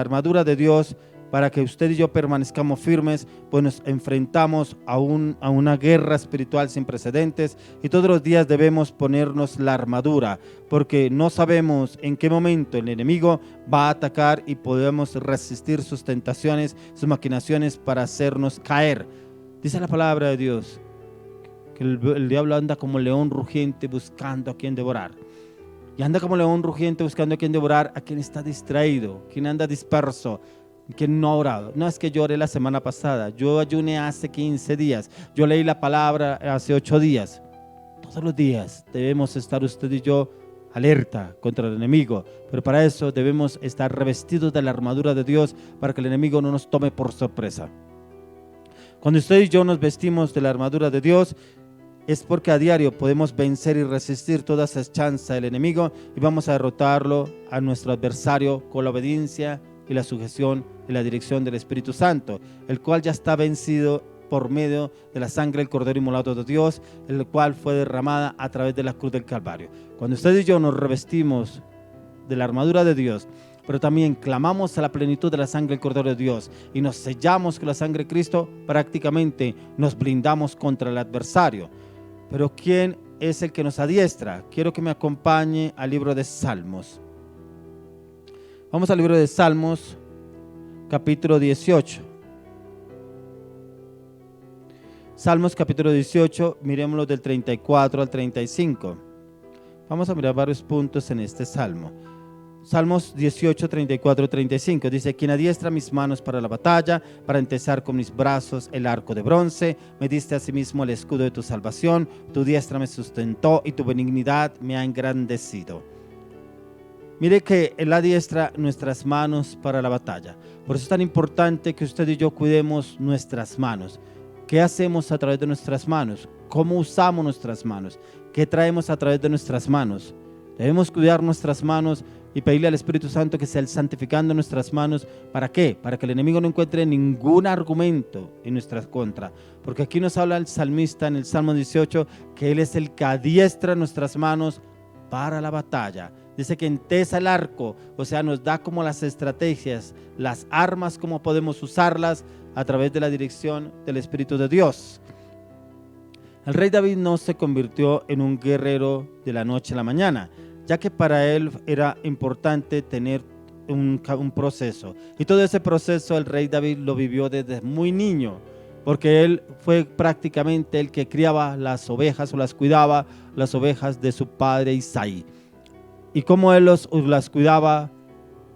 armadura de Dios, para que usted y yo permanezcamos firmes, pues nos enfrentamos a una guerra espiritual sin precedentes, y todos los días debemos ponernos la armadura, porque no sabemos en qué momento el enemigo va a atacar y podemos resistir sus tentaciones, sus maquinaciones para hacernos caer. Dice la palabra de Dios que el diablo anda como león rugiente buscando a quien devorar. Y anda como león rugiente buscando a quien devorar, a quien está distraído, quien anda disperso, quien no ha orado. No es que yo oré la semana pasada, yo ayuné hace 15 días, yo leí la palabra hace 8 días. Todos los días debemos estar usted y yo alerta contra el enemigo, pero para eso debemos estar revestidos de la armadura de Dios, para que el enemigo no nos tome por sorpresa. Cuando usted y yo nos vestimos de la armadura de Dios, es porque a diario podemos vencer y resistir toda esa chanza del enemigo, y vamos a derrotarlo a nuestro adversario con la obediencia y la sujeción y la dirección del Espíritu Santo, el cual ya está vencido por medio de la sangre del Cordero inmolado de Dios, el cual fue derramada a través de la cruz del Calvario. Cuando usted y yo nos revestimos de la armadura de Dios, pero también clamamos a la plenitud de la sangre del Cordero de Dios y nos sellamos con la sangre de Cristo, prácticamente nos blindamos contra el adversario. Pero ¿quién es el que nos adiestra? Quiero que me acompañe al libro de Salmos. Vamos al libro de Salmos, capítulo 18. Salmos capítulo 18, miremoslo del 34 al 35. Vamos a mirar varios puntos en este salmo. Salmos 18, 34, 35. Dice: quien adiestra mis manos para la batalla, para entesar con mis brazos el arco de bronce. Me diste asimismo el escudo de tu salvación. Tu diestra me sustentó y tu benignidad me ha engrandecido. Mire que Él adiestra nuestras manos para la batalla. Por eso es tan importante que usted y yo cuidemos nuestras manos. ¿Qué hacemos a través de nuestras manos? ¿Cómo usamos nuestras manos? ¿Qué traemos a través de nuestras manos? Debemos cuidar nuestras manos y pedirle al Espíritu Santo que sea el santificando nuestras manos. ¿Para qué? Para que el enemigo no encuentre ningún argumento en nuestra contra. Porque aquí nos habla el salmista en el Salmo 18 que Él es el que adiestra nuestras manos para la batalla. Dice que entesa el arco, o sea, nos da como las estrategias, las armas, cómo podemos usarlas a través de la dirección del Espíritu de Dios. El rey David no se convirtió en un guerrero de la noche a la mañana, ya que para él era importante tener un proceso. Y todo ese proceso el rey David lo vivió desde muy niño, porque él fue prácticamente el que criaba las ovejas o las cuidaba, las ovejas de su padre Isaí. Y como él las cuidaba,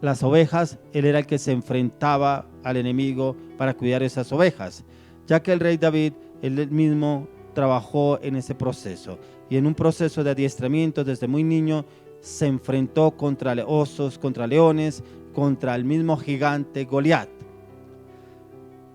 las ovejas, él era el que se enfrentaba al enemigo para cuidar esas ovejas, ya que el rey David, él mismo trabajó en ese proceso, y en un proceso de adiestramiento desde muy niño se enfrentó contra osos, contra leones, contra el mismo gigante Goliat,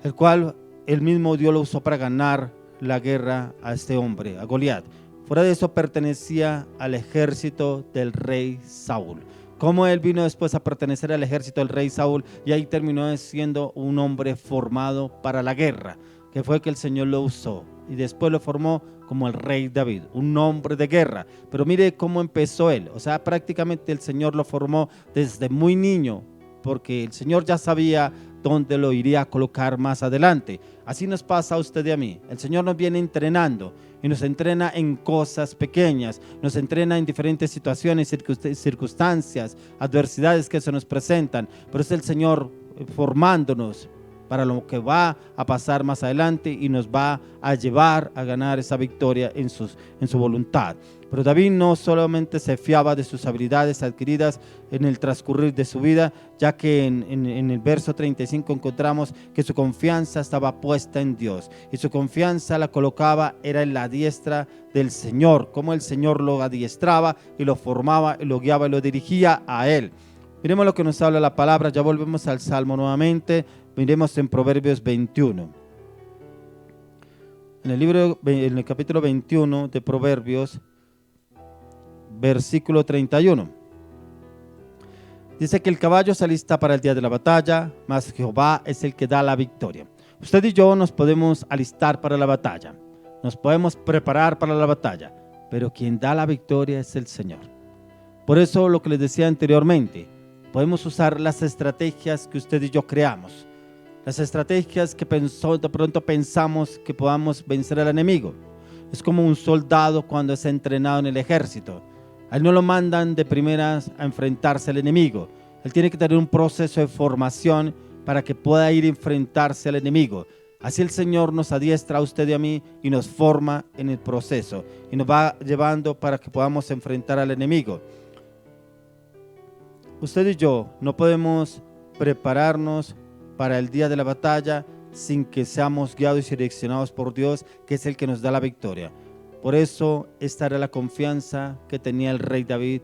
el cual él mismo Dios lo usó para ganar la guerra a este hombre, a Goliat. Fuera de eso pertenecía al ejército del rey Saúl. Como él vino después a pertenecer al ejército del rey Saúl, y ahí terminó siendo un hombre formado para la guerra, que fue que el Señor lo usó, y después lo formó como el rey David, un hombre de guerra. Pero mire cómo empezó él, o sea, prácticamente el Señor lo formó desde muy niño, porque el Señor ya sabía dónde lo iría a colocar más adelante. Así nos pasa a usted y a mí. El Señor nos viene entrenando y nos entrena en cosas pequeñas, nos entrena en diferentes situaciones, circunstancias, adversidades que se nos presentan, pero es el Señor formándonos para lo que va a pasar más adelante y nos va a llevar a ganar esa victoria en su voluntad. Pero David no solamente se fiaba de sus habilidades adquiridas en el transcurrir de su vida, ya que en el verso 35 encontramos que su confianza estaba puesta en Dios, y su confianza la colocaba era en la diestra del Señor, como el Señor lo adiestraba y lo formaba y lo guiaba y lo dirigía a él. Miremos lo que nos habla la palabra. Ya volvemos al Salmo nuevamente. Miremos en Proverbios 21. En el capítulo 21 de Proverbios, versículo 31. Dice que el caballo se alista para el día de la batalla, mas Jehová es el que da la victoria. Usted y yo nos podemos alistar para la batalla, nos podemos preparar para la batalla, pero quien da la victoria es el Señor. Por eso lo que les decía anteriormente, podemos usar las estrategias que usted y yo creamos, las estrategias que de pronto pensamos que podamos vencer al enemigo. Es como un soldado cuando es entrenado en el ejército. A él no lo mandan de primeras a enfrentarse al enemigo. Él tiene que tener un proceso de formación para que pueda ir a enfrentarse al enemigo. Así el Señor nos adiestra a usted y a mí y nos forma en el proceso y nos va llevando para que podamos enfrentar al enemigo. Usted y yo no podemos prepararnos para el día de la batalla sin que seamos guiados y direccionados por Dios, que es el que nos da la victoria. Por eso esta era la confianza que tenía el rey David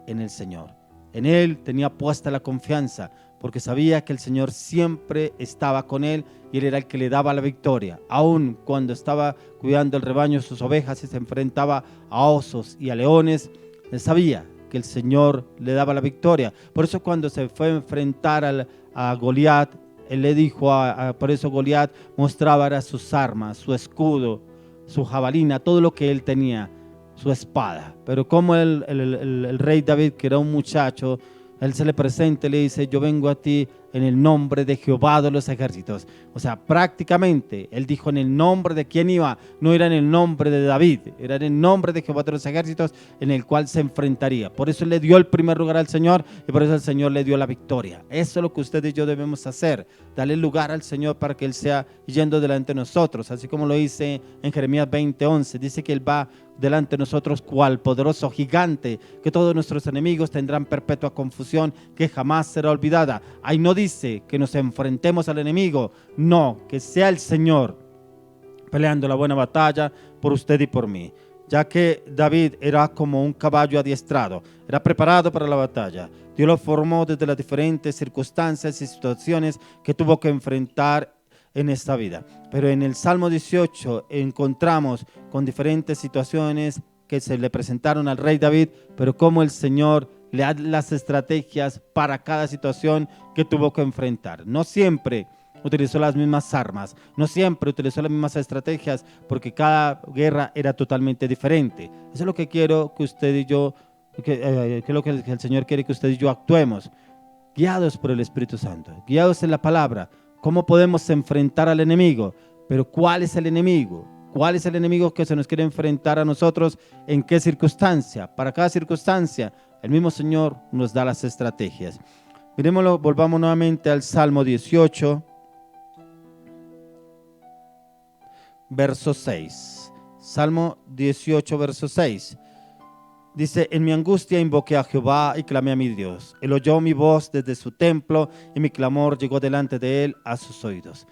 en el Señor. En él tenía puesta la confianza, porque sabía que el Señor siempre estaba con él y él era el que le daba la victoria. Aun cuando estaba cuidando el rebaño de sus ovejas y se enfrentaba a osos y a leones, él sabía que el Señor le daba la victoria. Por eso cuando se fue a enfrentar a Goliat, él le dijo, por eso Goliat mostraba sus armas, su escudo, su jabalina, todo lo que él tenía, su espada. Pero como el rey David, que era un muchacho, él se le presenta y le dice: yo vengo a ti en el nombre de Jehová de los ejércitos. O sea, prácticamente él dijo en el nombre de quién iba, no era en el nombre de David, era en el nombre de Jehová de los ejércitos en el cual se enfrentaría. Por eso le dio el primer lugar al Señor y por eso el Señor le dio la victoria. Eso es lo que usted y yo debemos hacer, darle lugar al Señor para que Él sea yendo delante de nosotros, así como lo dice en Jeremías 20:11, dice que Él va delante de nosotros cual poderoso gigante, que todos nuestros enemigos tendrán perpetua confusión que jamás será olvidada. Ahí no dice que nos enfrentemos al enemigo, no, que sea el Señor peleando la buena batalla por usted y por mí, ya que David era como un caballo adiestrado, era preparado para la batalla. Dios lo formó desde las diferentes circunstancias y situaciones que tuvo que enfrentar en esta vida. Pero en el Salmo 18 encontramos con diferentes situaciones que se le presentaron al rey David, pero cómo el Señor le da las estrategias para cada situación que tuvo que enfrentar. No siempre utilizó las mismas armas, no siempre utilizó las mismas estrategias, porque cada guerra era totalmente diferente. Eso es lo que quiero que usted y yo, que es lo que el Señor quiere que usted y yo actuemos, guiados por el Espíritu Santo, guiados en la palabra. ¿Cómo podemos enfrentar al enemigo? Pero ¿cuál es el enemigo? ¿Cuál es el enemigo que se nos quiere enfrentar a nosotros? ¿En qué circunstancia? Para cada circunstancia, el mismo Señor nos da las estrategias. Miremoslo, volvamos nuevamente al Salmo 18, verso 6. Salmo 18, verso 6. Dice: en mi angustia invoqué a Jehová y clamé a mi Dios. Él oyó mi voz desde su templo y mi clamor llegó delante de él a sus oídos.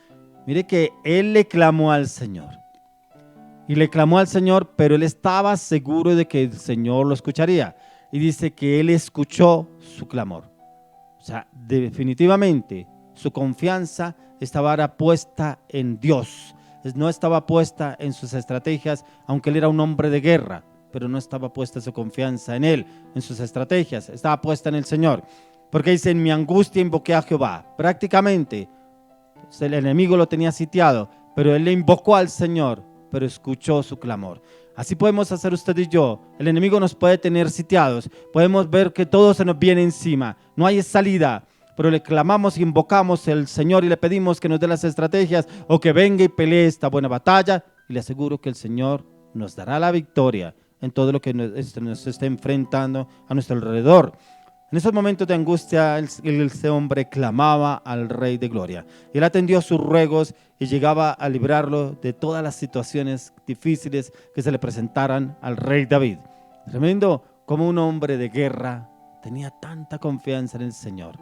Mire que él le clamó al Señor. Y le clamó al Señor, pero él estaba seguro de que el Señor lo escucharía. Y dice que él escuchó su clamor. O sea, definitivamente su confianza estaba ahora puesta en Dios. No estaba puesta en sus estrategias, aunque él era un hombre de guerra. Pero no estaba puesta su confianza en él, en sus estrategias, estaba puesta en el Señor. Porque dice: en mi angustia invoqué a Jehová. Prácticamente el enemigo lo tenía sitiado, pero él le invocó al Señor, pero escuchó su clamor. Así podemos hacer usted y yo. El enemigo nos puede tener sitiados, podemos ver que todo se nos viene encima, no hay salida, pero le clamamos y invocamos al Señor y le pedimos que nos dé las estrategias o que venga y pelee esta buena batalla, y le aseguro que el Señor nos dará la victoria en todo lo que nos esté enfrentando a nuestro alrededor. En esos momentos de angustia, este hombre clamaba al Rey de Gloria. Él atendió sus ruegos y llegaba a librarlo de todas las situaciones difíciles que se le presentaran al Rey David. Tremendo como un hombre de guerra tenía tanta confianza en el Señor.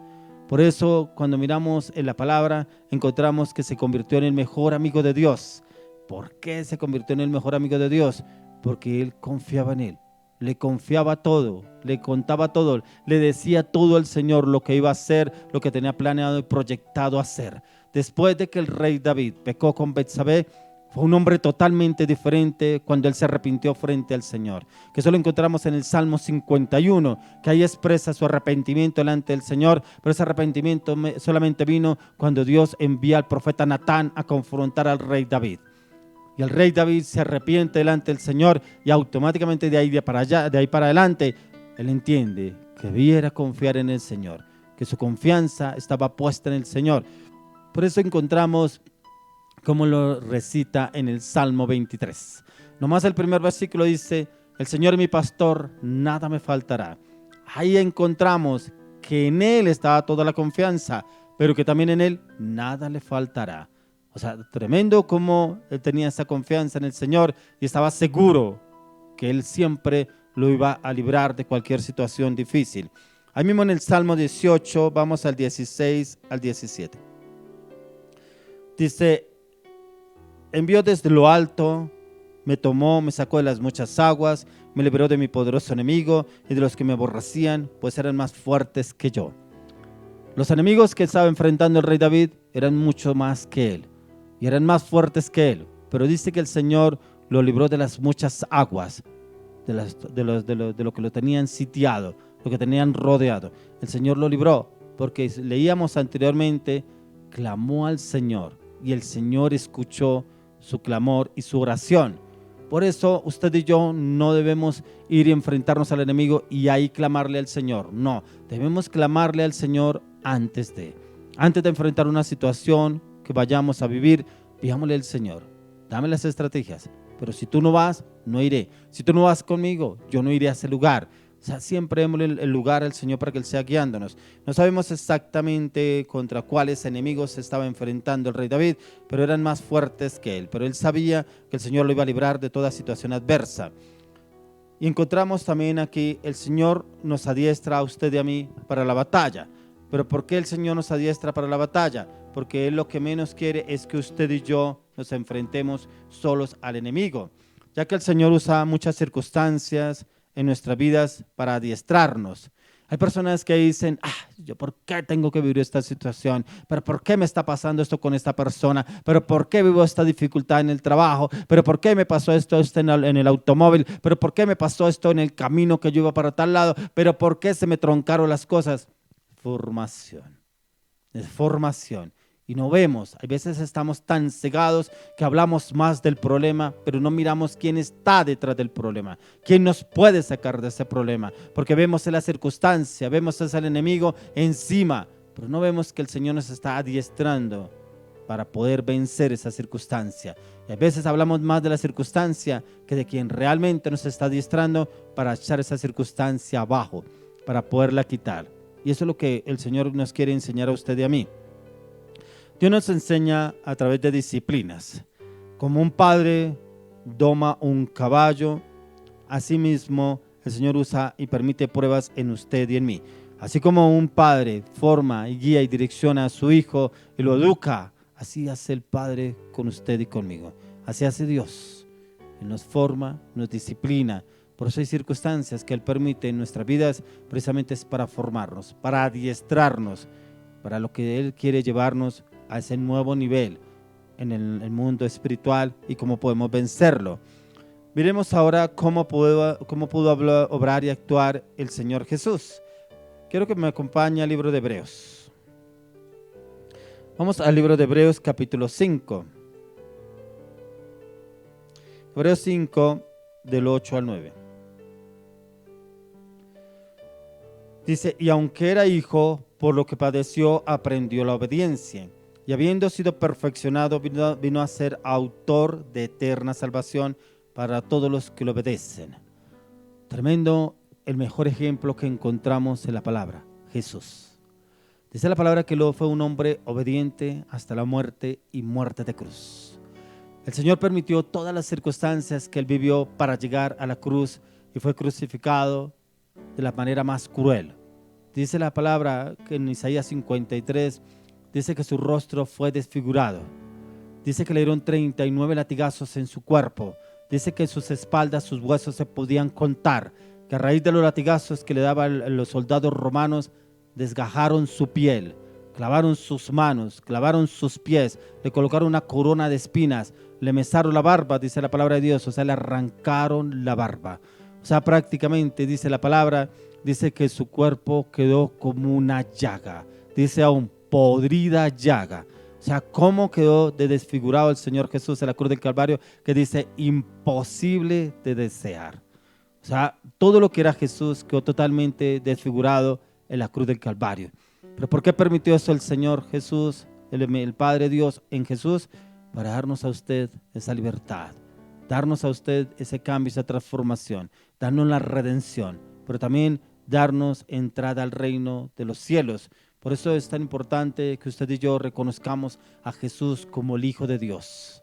Por eso, cuando miramos en la palabra, encontramos que se convirtió en el mejor amigo de Dios. ¿Por qué se convirtió en el mejor amigo de Dios? Porque él confiaba en él, le confiaba todo, le contaba todo, le decía todo al Señor lo que iba a hacer, lo que tenía planeado y proyectado hacer. Después de que el rey David pecó con Betsabé, Fue un hombre totalmente diferente cuando él se arrepintió frente al Señor. Que eso lo encontramos en el Salmo 51, que ahí expresa su arrepentimiento delante del Señor, pero ese arrepentimiento solamente vino cuando Dios envía al profeta Natán a confrontar al rey David. Y el rey David se arrepiente delante del Señor y automáticamente de ahí para adelante, él entiende que debiera confiar en el Señor, que su confianza estaba puesta en el Señor. Por eso encontramos como lo recita en el Salmo 23. Nomás el primer versículo dice: el Señor es mi pastor, nada me faltará. Ahí encontramos que en Él estaba toda la confianza, pero que también en Él nada le faltará. O sea, tremendo como él tenía esa confianza en el Señor y estaba seguro que Él siempre lo iba a librar de cualquier situación difícil. Ahí mismo en el Salmo 18, vamos al 16 al 17. Dice: envió desde lo alto, me tomó, me sacó de las muchas aguas, me liberó de mi poderoso enemigo y de los que me aborrecían, pues eran más fuertes que yo. Los enemigos que estaba enfrentando el rey David eran mucho más que él y eran más fuertes que él, pero dice que el Señor lo libró de las muchas aguas, de lo que lo tenían sitiado, lo que tenían rodeado. El Señor lo libró porque leíamos anteriormente, clamó al Señor y el Señor escuchó su clamor y su oración. Por eso usted y yo no debemos ir y enfrentarnos al enemigo y ahí clamarle al Señor. No, debemos clamarle al Señor antes de enfrentar una situación que vayamos a vivir. Pidámosle al Señor, dame las estrategias, pero si tú no vas, no iré. Si tú no vas conmigo, yo no iré a ese lugar. O sea, siempre démosle el lugar al Señor para que Él sea guiándonos. No sabemos exactamente contra cuáles enemigos se estaba enfrentando el rey David, pero eran más fuertes que él. Pero él sabía que el Señor lo iba a librar de toda situación adversa. Y encontramos también aquí, el Señor nos adiestra a usted y a mí para la batalla. ¿Pero por qué el Señor nos adiestra para la batalla? Porque Él lo que menos quiere es que usted y yo nos enfrentemos solos al enemigo, ya que el Señor usa muchas circunstancias en nuestras vidas para adiestrarnos. Hay personas que dicen: ¿yo por qué tengo que vivir esta situación? ¿Pero por qué me está pasando esto con esta persona? ¿Pero por qué vivo esta dificultad en el trabajo? ¿Pero por qué me pasó esto en el automóvil? ¿Pero por qué me pasó esto en el camino que yo iba para tal lado? ¿Pero por qué se me troncaron las cosas? Formación. Es formación. Y no vemos, a veces estamos tan cegados que hablamos más del problema, pero no miramos quién está detrás del problema, quién nos puede sacar de ese problema, porque vemos en la circunstancia, vemos es el enemigo encima, pero no vemos que el Señor nos está adiestrando para poder vencer esa circunstancia. Y a veces hablamos más de la circunstancia que de quien realmente nos está adiestrando para echar esa circunstancia abajo, para poderla quitar. Y eso es lo que el Señor nos quiere enseñar a usted y a mí. Dios nos enseña a través de disciplinas. Como un padre doma un caballo, asimismo el Señor usa y permite pruebas en usted y en mí. Así como un padre forma y guía y direcciona a su hijo y lo educa, así hace el Padre con usted y conmigo. Así hace Dios. Él nos forma, nos disciplina. Por eso hay circunstancias que Él permite en nuestras vidas, precisamente es para formarnos, para adiestrarnos, para lo que Él quiere llevarnos a ese nuevo nivel en el mundo espiritual y cómo podemos vencerlo. Miremos ahora cómo pudo obrar y actuar el Señor Jesús. Quiero que me acompañe al libro de Hebreos. Vamos al libro de Hebreos capítulo 5. Hebreos 5 del 8 al 9. Dice: y aunque era hijo, por lo que padeció, aprendió la obediencia. Y habiendo sido perfeccionado, vino a ser autor de eterna salvación para todos los que lo obedecen. Tremendo, el mejor ejemplo que encontramos en la palabra, Jesús. Dice la palabra que luego fue un hombre obediente hasta la muerte y muerte de cruz. El Señor permitió todas las circunstancias que Él vivió para llegar a la cruz y fue crucificado de la manera más cruel. Dice la palabra que en Isaías 53 dice que su rostro fue desfigurado. Dice que le dieron 39 latigazos en su cuerpo. Dice que en sus espaldas sus huesos se podían contar. Que a raíz de los latigazos que le daban los soldados romanos, desgajaron su piel, clavaron sus manos, clavaron sus pies, le colocaron una corona de espinas. le mesaron la barba, dice la palabra de Dios, o sea, le arrancaron la barba. O sea, prácticamente dice la palabra, dice que su cuerpo quedó como una llaga, dice aún podrida llaga. O sea, cómo quedó de desfigurado el Señor Jesús en la cruz del Calvario, que dice imposible de desear. O sea, todo lo que era Jesús quedó totalmente desfigurado en la cruz del Calvario. ¿Pero por qué permitió eso el Señor Jesús, el Padre Dios en Jesús? Para darnos a usted esa libertad, darnos a usted ese cambio, esa transformación, darnos la redención, pero también darnos entrada al reino de los cielos. Por eso es tan importante que usted y yo reconozcamos a Jesús como el Hijo de Dios.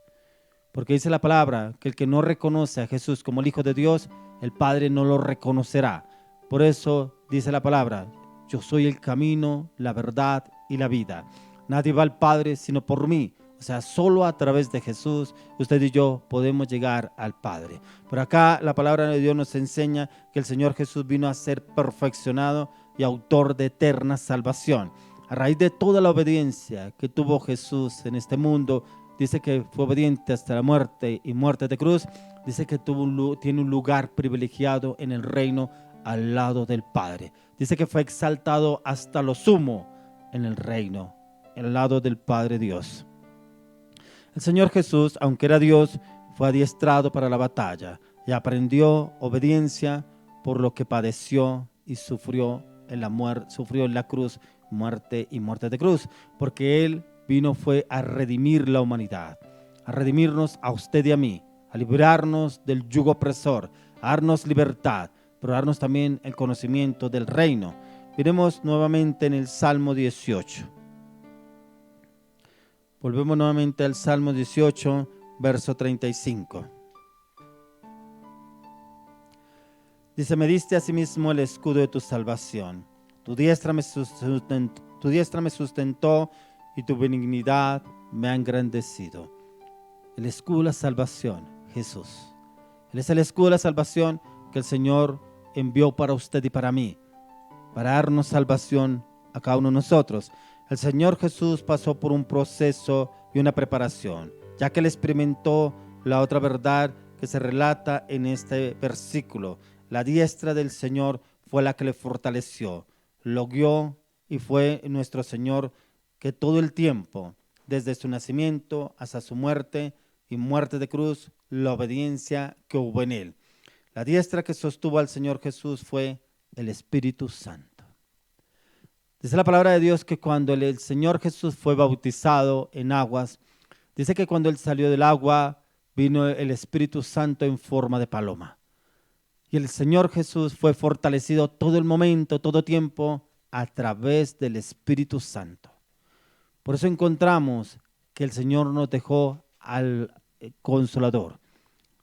Porque dice la palabra que el que no reconoce a Jesús como el Hijo de Dios, el Padre no lo reconocerá. Por eso dice la palabra, yo soy el camino, la verdad y la vida. Nadie va al Padre sino por mí. O sea, solo a través de Jesús, usted y yo podemos llegar al Padre. Pero acá la palabra de Dios nos enseña que el Señor Jesús vino a ser perfeccionado y autor de eterna salvación. A raíz de toda la obediencia que tuvo Jesús en este mundo, dice que fue obediente hasta la muerte y muerte de cruz, dice que tiene un lugar privilegiado en el reino al lado del Padre. Dice que fue exaltado hasta lo sumo en el reino, al lado del Padre Dios. El Señor Jesús, aunque era Dios, fue adiestrado para la batalla y aprendió obediencia por lo que padeció y sufrió en la cruz, muerte y muerte de cruz, porque Él fue a redimir la humanidad, a redimirnos a usted y a mí, a librarnos del yugo opresor, a darnos libertad, pero a darnos también el conocimiento del reino. Miremos nuevamente en el Salmo 18. Volvemos nuevamente al Salmo 18, verso 35. Dice, me diste asimismo el escudo de tu salvación. Tu diestra me sustentó y tu benignidad me ha engrandecido. El escudo de la salvación, Jesús. Él es el escudo de la salvación que el Señor envió para usted y para mí, para darnos salvación a cada uno de nosotros. El Señor Jesús pasó por un proceso y una preparación, ya que Él experimentó la otra verdad que se relata en este versículo. La diestra del Señor fue la que le fortaleció, lo guió y fue nuestro Señor que todo el tiempo, desde su nacimiento hasta su muerte y muerte de cruz, la obediencia que hubo en Él. La diestra que sostuvo al Señor Jesús fue el Espíritu Santo. Dice la palabra de Dios que cuando el Señor Jesús fue bautizado en aguas, dice que cuando Él salió del agua, vino el Espíritu Santo en forma de paloma. Y el Señor Jesús fue fortalecido todo el momento, todo tiempo, a través del Espíritu Santo. Por eso encontramos que el Señor nos dejó al Consolador,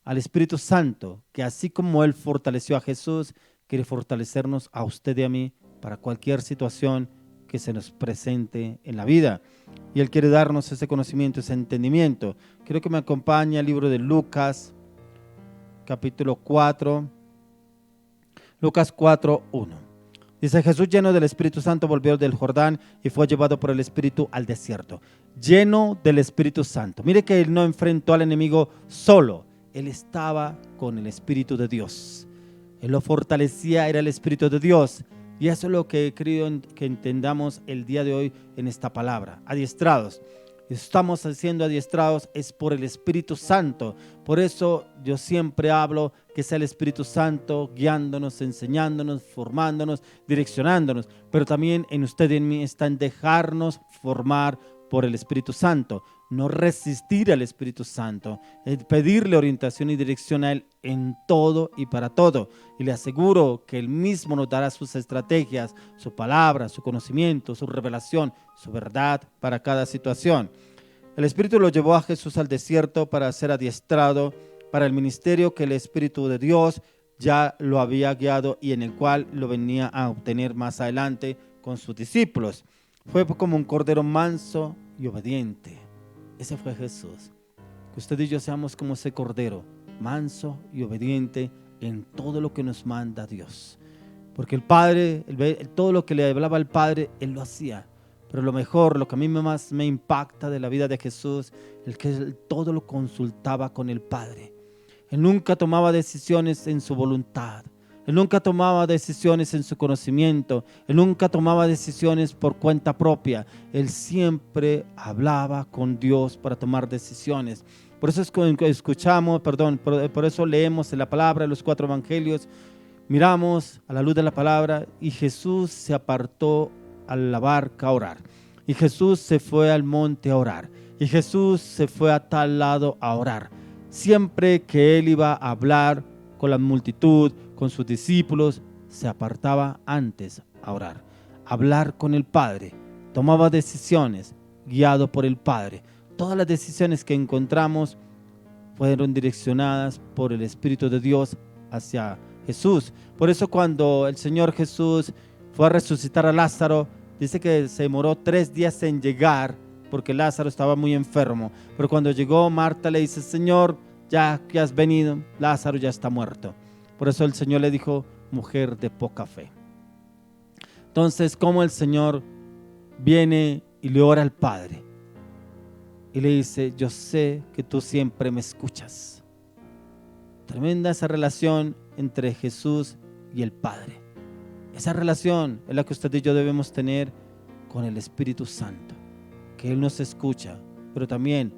al Espíritu Santo, que así como Él fortaleció a Jesús, quiere fortalecernos a usted y a mí para cualquier situación que se nos presente en la vida. Y Él quiere darnos ese conocimiento, ese entendimiento. Quiero que me acompañe al libro de Lucas, capítulo 4. Lucas 4:1. Dice, Jesús lleno del Espíritu Santo volvió del Jordán y fue llevado por el Espíritu al desierto. Lleno del Espíritu Santo. Mire que Él no enfrentó al enemigo solo. Él estaba con el Espíritu de Dios. Él lo fortalecía, era el Espíritu de Dios. Y eso es lo que he querido que entendamos el día de hoy en esta palabra. Adiestrados. Estamos siendo adiestrados es por el Espíritu Santo. Por eso yo siempre hablo que sea el Espíritu Santo guiándonos, enseñándonos, formándonos, direccionándonos. Pero también en usted y en mí está en dejarnos formar por el Espíritu Santo. No resistir al Espíritu Santo, pedirle orientación y dirección a Él en todo y para todo. Y le aseguro que Él mismo nos dará sus estrategias, su palabra, su conocimiento, su revelación, su verdad para cada situación. El Espíritu lo llevó a Jesús al desierto para ser adiestrado para el ministerio que el Espíritu de Dios ya lo había guiado y en el cual lo venía a obtener más adelante con sus discípulos. Fue como un cordero manso y obediente. Ese fue Jesús. Que usted y yo seamos como ese cordero, manso y obediente en todo lo que nos manda Dios. Porque el Padre, todo lo que le hablaba al Padre, Él lo hacía. Pero lo mejor, lo que a mí más me impacta de la vida de Jesús, es que Él todo lo consultaba con el Padre. Él nunca tomaba decisiones en su voluntad. Él nunca tomaba decisiones en su conocimiento. Él nunca tomaba decisiones por cuenta propia. Él siempre hablaba con Dios para tomar decisiones. Por eso por eso leemos en la palabra, en los 4 evangelios, miramos a la luz de la palabra y Jesús se apartó a la barca a orar. Y Jesús se fue al monte a orar. Y Jesús se fue a tal lado a orar. Siempre que Él iba a hablar con la multitud, con sus discípulos, se apartaba antes a orar, a hablar con el Padre. Tomaba decisiones guiado por el Padre. Todas las decisiones que encontramos fueron direccionadas por el Espíritu de Dios hacia Jesús. Por eso cuando el Señor Jesús fue a resucitar a Lázaro, dice que se demoró 3 días en llegar porque Lázaro estaba muy enfermo. Pero cuando llegó, Marta le dice: Señor, ya que has venido, Lázaro ya está muerto. Por eso el Señor le dijo: mujer de poca fe. Entonces, ¿cómo el Señor viene y le ora al Padre? Y le dice: yo sé que tú siempre me escuchas. Tremenda esa relación entre Jesús y el Padre. Esa relación es la que usted y yo debemos tener con el Espíritu Santo, que Él nos escucha, pero también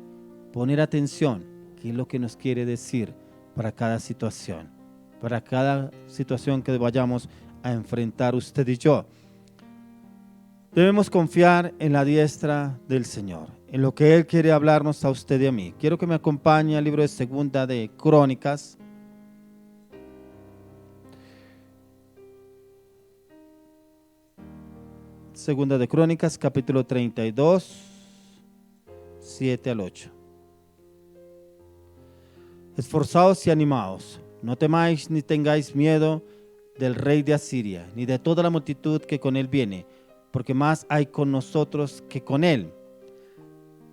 poner atención, qué es lo que nos quiere decir para cada situación que vayamos a enfrentar usted y yo. Debemos confiar en la diestra del Señor, en lo que Él quiere hablarnos a usted y a mí. Quiero que me acompañe al libro de Segunda de Crónicas. Segunda de Crónicas, capítulo 32, 7 al 8. Esforzaos y animaos, no temáis ni tengáis miedo del rey de Asiria, ni de toda la multitud que con él viene, porque más hay con nosotros que con él.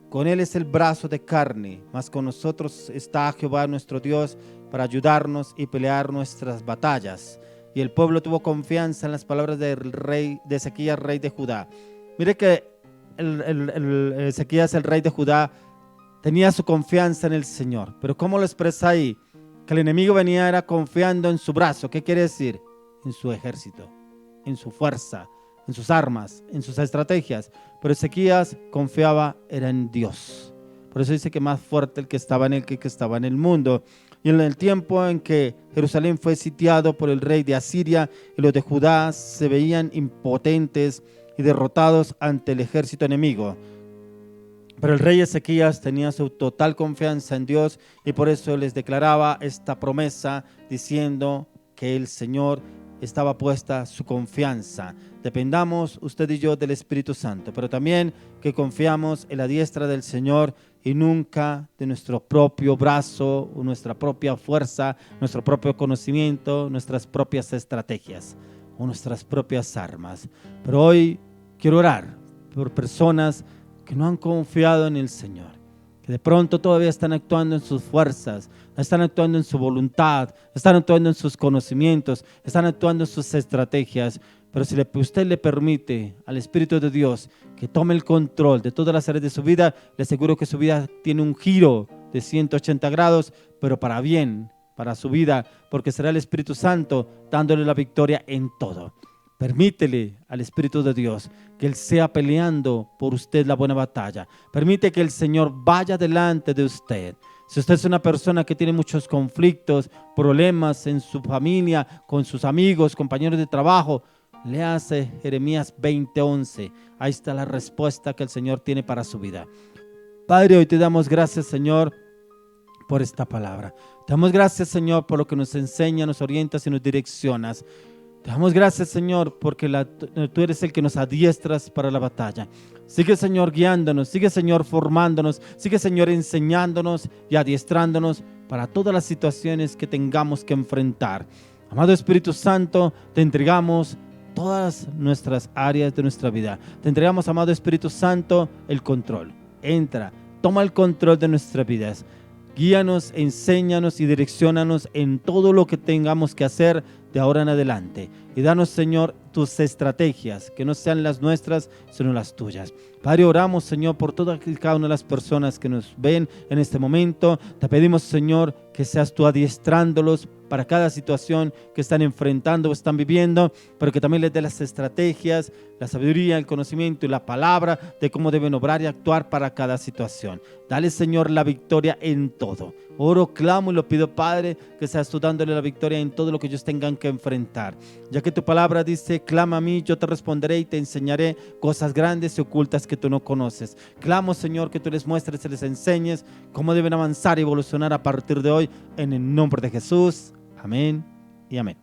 Con él es el brazo de carne, mas con nosotros está Jehová nuestro Dios para ayudarnos y pelear nuestras batallas. Y el pueblo tuvo confianza en las palabras del rey de Ezequías, rey de Judá. Mire que Ezequías, el rey de Judá, tenía su confianza en el Señor. Pero ¿cómo lo expresa ahí? Que el enemigo venía era confiando en su brazo. ¿Qué quiere decir? En su ejército, en su fuerza, en sus armas, en sus estrategias. Pero Ezequías confiaba era en Dios. Por eso dice que más fuerte el que estaba en él que el que estaba en el mundo. Y en el tiempo en que Jerusalén fue sitiado por el rey de Asiria y los de Judá se veían impotentes y derrotados ante el ejército enemigo. Pero el rey Ezequías tenía su total confianza en Dios y por eso les declaraba esta promesa diciendo que el Señor estaba puesta su confianza. Dependamos usted y yo del Espíritu Santo, pero también que confiamos en la diestra del Señor y nunca de nuestro propio brazo o nuestra propia fuerza, nuestro propio conocimiento, nuestras propias estrategias o nuestras propias armas. Pero hoy quiero orar por personas que no han confiado en el Señor, que de pronto todavía están actuando en sus fuerzas, están actuando en su voluntad, están actuando en sus conocimientos, están actuando en sus estrategias. Pero si usted le permite al Espíritu de Dios que tome el control de todas las áreas de su vida, le aseguro que su vida tiene un giro de 180 grados, pero para bien, para su vida, porque será el Espíritu Santo dándole la victoria en todo. Permítele al Espíritu de Dios que Él sea peleando por usted la buena batalla. Permite que el Señor vaya delante de usted. Si usted es una persona que tiene muchos conflictos, problemas en su familia, con sus amigos, compañeros de trabajo, léase Jeremías 20:11. Ahí está la respuesta que el Señor tiene para su vida. Padre, hoy te damos gracias, Señor, por esta palabra. Te damos gracias, Señor, por lo que nos enseña, nos orientas y nos direccionas. Te damos gracias, Señor, porque tú eres el que nos adiestras para la batalla. Sigue, Señor, guiándonos, sigue, Señor, formándonos, sigue, Señor, enseñándonos y adiestrándonos para todas las situaciones que tengamos que enfrentar. Amado Espíritu Santo, te entregamos todas nuestras áreas de nuestra vida. Te entregamos, amado Espíritu Santo, el control. Entra, toma el control de nuestras vidas. Guíanos, enséñanos y direcciónanos en todo lo que tengamos que hacer de ahora en adelante. Y danos, Señor, tus estrategias, que no sean las nuestras, sino las tuyas. Padre, oramos, Señor, por todas y cada una de las personas que nos ven en este momento. Te pedimos, Señor, que seas tú adiestrándolos para cada situación que están enfrentando o están viviendo, pero que también les dé las estrategias, la sabiduría, el conocimiento y la palabra de cómo deben obrar y actuar para cada situación. Dale, Señor, la victoria en todo. Oro, clamo y lo pido, Padre, que seas tú dándole la victoria en todo lo que ellos tengan que enfrentar. Ya que tu palabra dice, clama a mí, yo te responderé y te enseñaré cosas grandes y ocultas que tú no conoces. Clamo, Señor, que tú les muestres y les enseñes cómo deben avanzar y evolucionar a partir de hoy, en el nombre de Jesús. Amén y amén.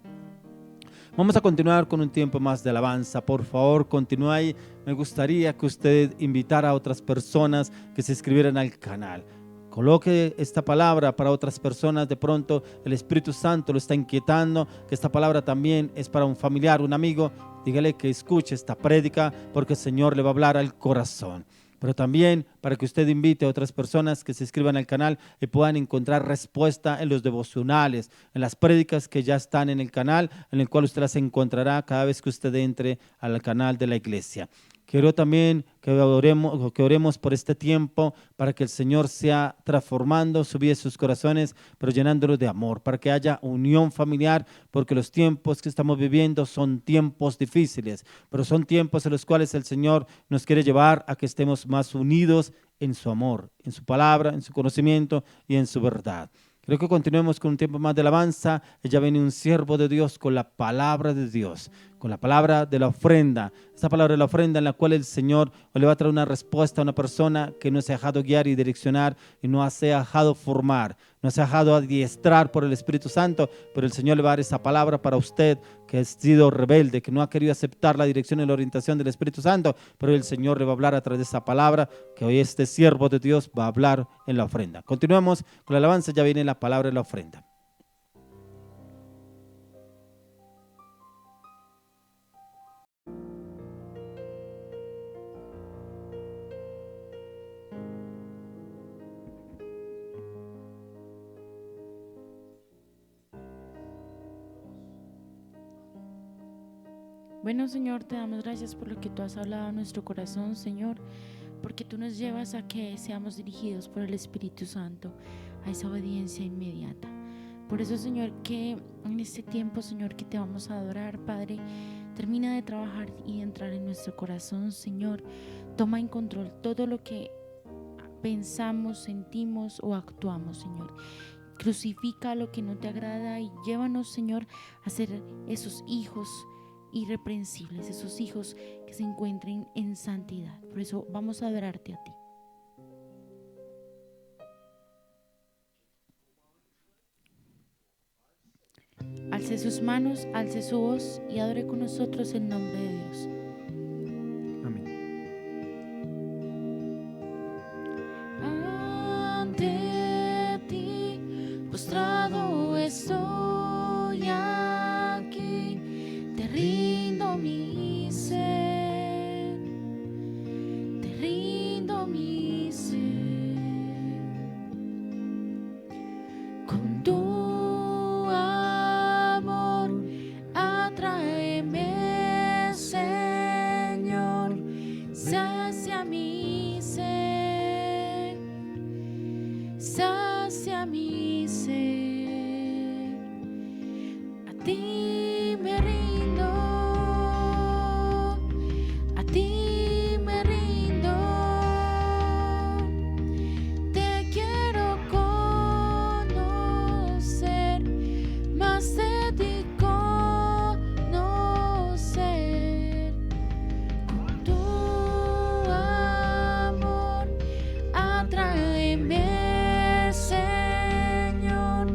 Vamos a continuar con un tiempo más de alabanza. Por favor, continúe ahí. Me gustaría que usted invitara a otras personas que se inscribieran al canal. Coloque esta palabra para otras personas. De pronto el Espíritu Santo lo está inquietando, que esta palabra también es para un familiar, un amigo. Dígale que escuche esta prédica porque el Señor le va a hablar al corazón. Pero también para que usted invite a otras personas que se inscriban al canal y puedan encontrar respuesta en los devocionales, en las prédicas que ya están en el canal, en el cual usted las encontrará cada vez que usted entre al canal de la iglesia. Quiero también que oremos por este tiempo para que el Señor sea transformando su vida y sus corazones, pero llenándolos de amor, para que haya unión familiar, porque los tiempos que estamos viviendo son tiempos difíciles, pero son tiempos en los cuales el Señor nos quiere llevar a que estemos más unidos en su amor, en su palabra, en su conocimiento y en su verdad. Creo que continuemos con un tiempo más de alabanza. Ya viene un siervo de Dios con la palabra de Dios, con la palabra de la ofrenda. Esta palabra de la ofrenda en la cual el Señor le va a traer una respuesta a una persona que no se ha dejado guiar y direccionar y no se ha dejado formar, no se ha dejado adiestrar por el Espíritu Santo, pero el Señor le va a dar esa palabra para usted que ha sido rebelde, que no ha querido aceptar la dirección y la orientación del Espíritu Santo, pero el Señor le va a hablar a través de esa palabra que hoy este siervo de Dios va a hablar en la ofrenda. Continuemos con la alabanza, ya viene la palabra de la ofrenda. Bueno, Señor, te damos gracias por lo que tú has hablado a nuestro corazón, Señor, porque tú nos llevas a que seamos dirigidos por el Espíritu Santo a esa obediencia inmediata. Por eso, Señor, que en este tiempo, Señor, que te vamos a adorar, Padre, termina de trabajar y de entrar en nuestro corazón, Señor. Toma en control todo lo que pensamos, sentimos o actuamos, Señor. Crucifica lo que no te agrada y llévanos, Señor, a ser esos hijos irreprensibles, esos hijos que se encuentren en santidad. Por eso vamos a adorarte a ti. Alce sus manos, alce su voz y adore con nosotros el nombre de Dios. Amén. Ante ti postrado estoy aquí, te rindo mi ser, te rindo mi ser. Con tu amor atráeme, Señor, sacia mi ser, sacia mi ser. A ti me rindo, a ti me rindo. Te quiero conocer, más de ti conocer. Con tu amor atráeme, Señor,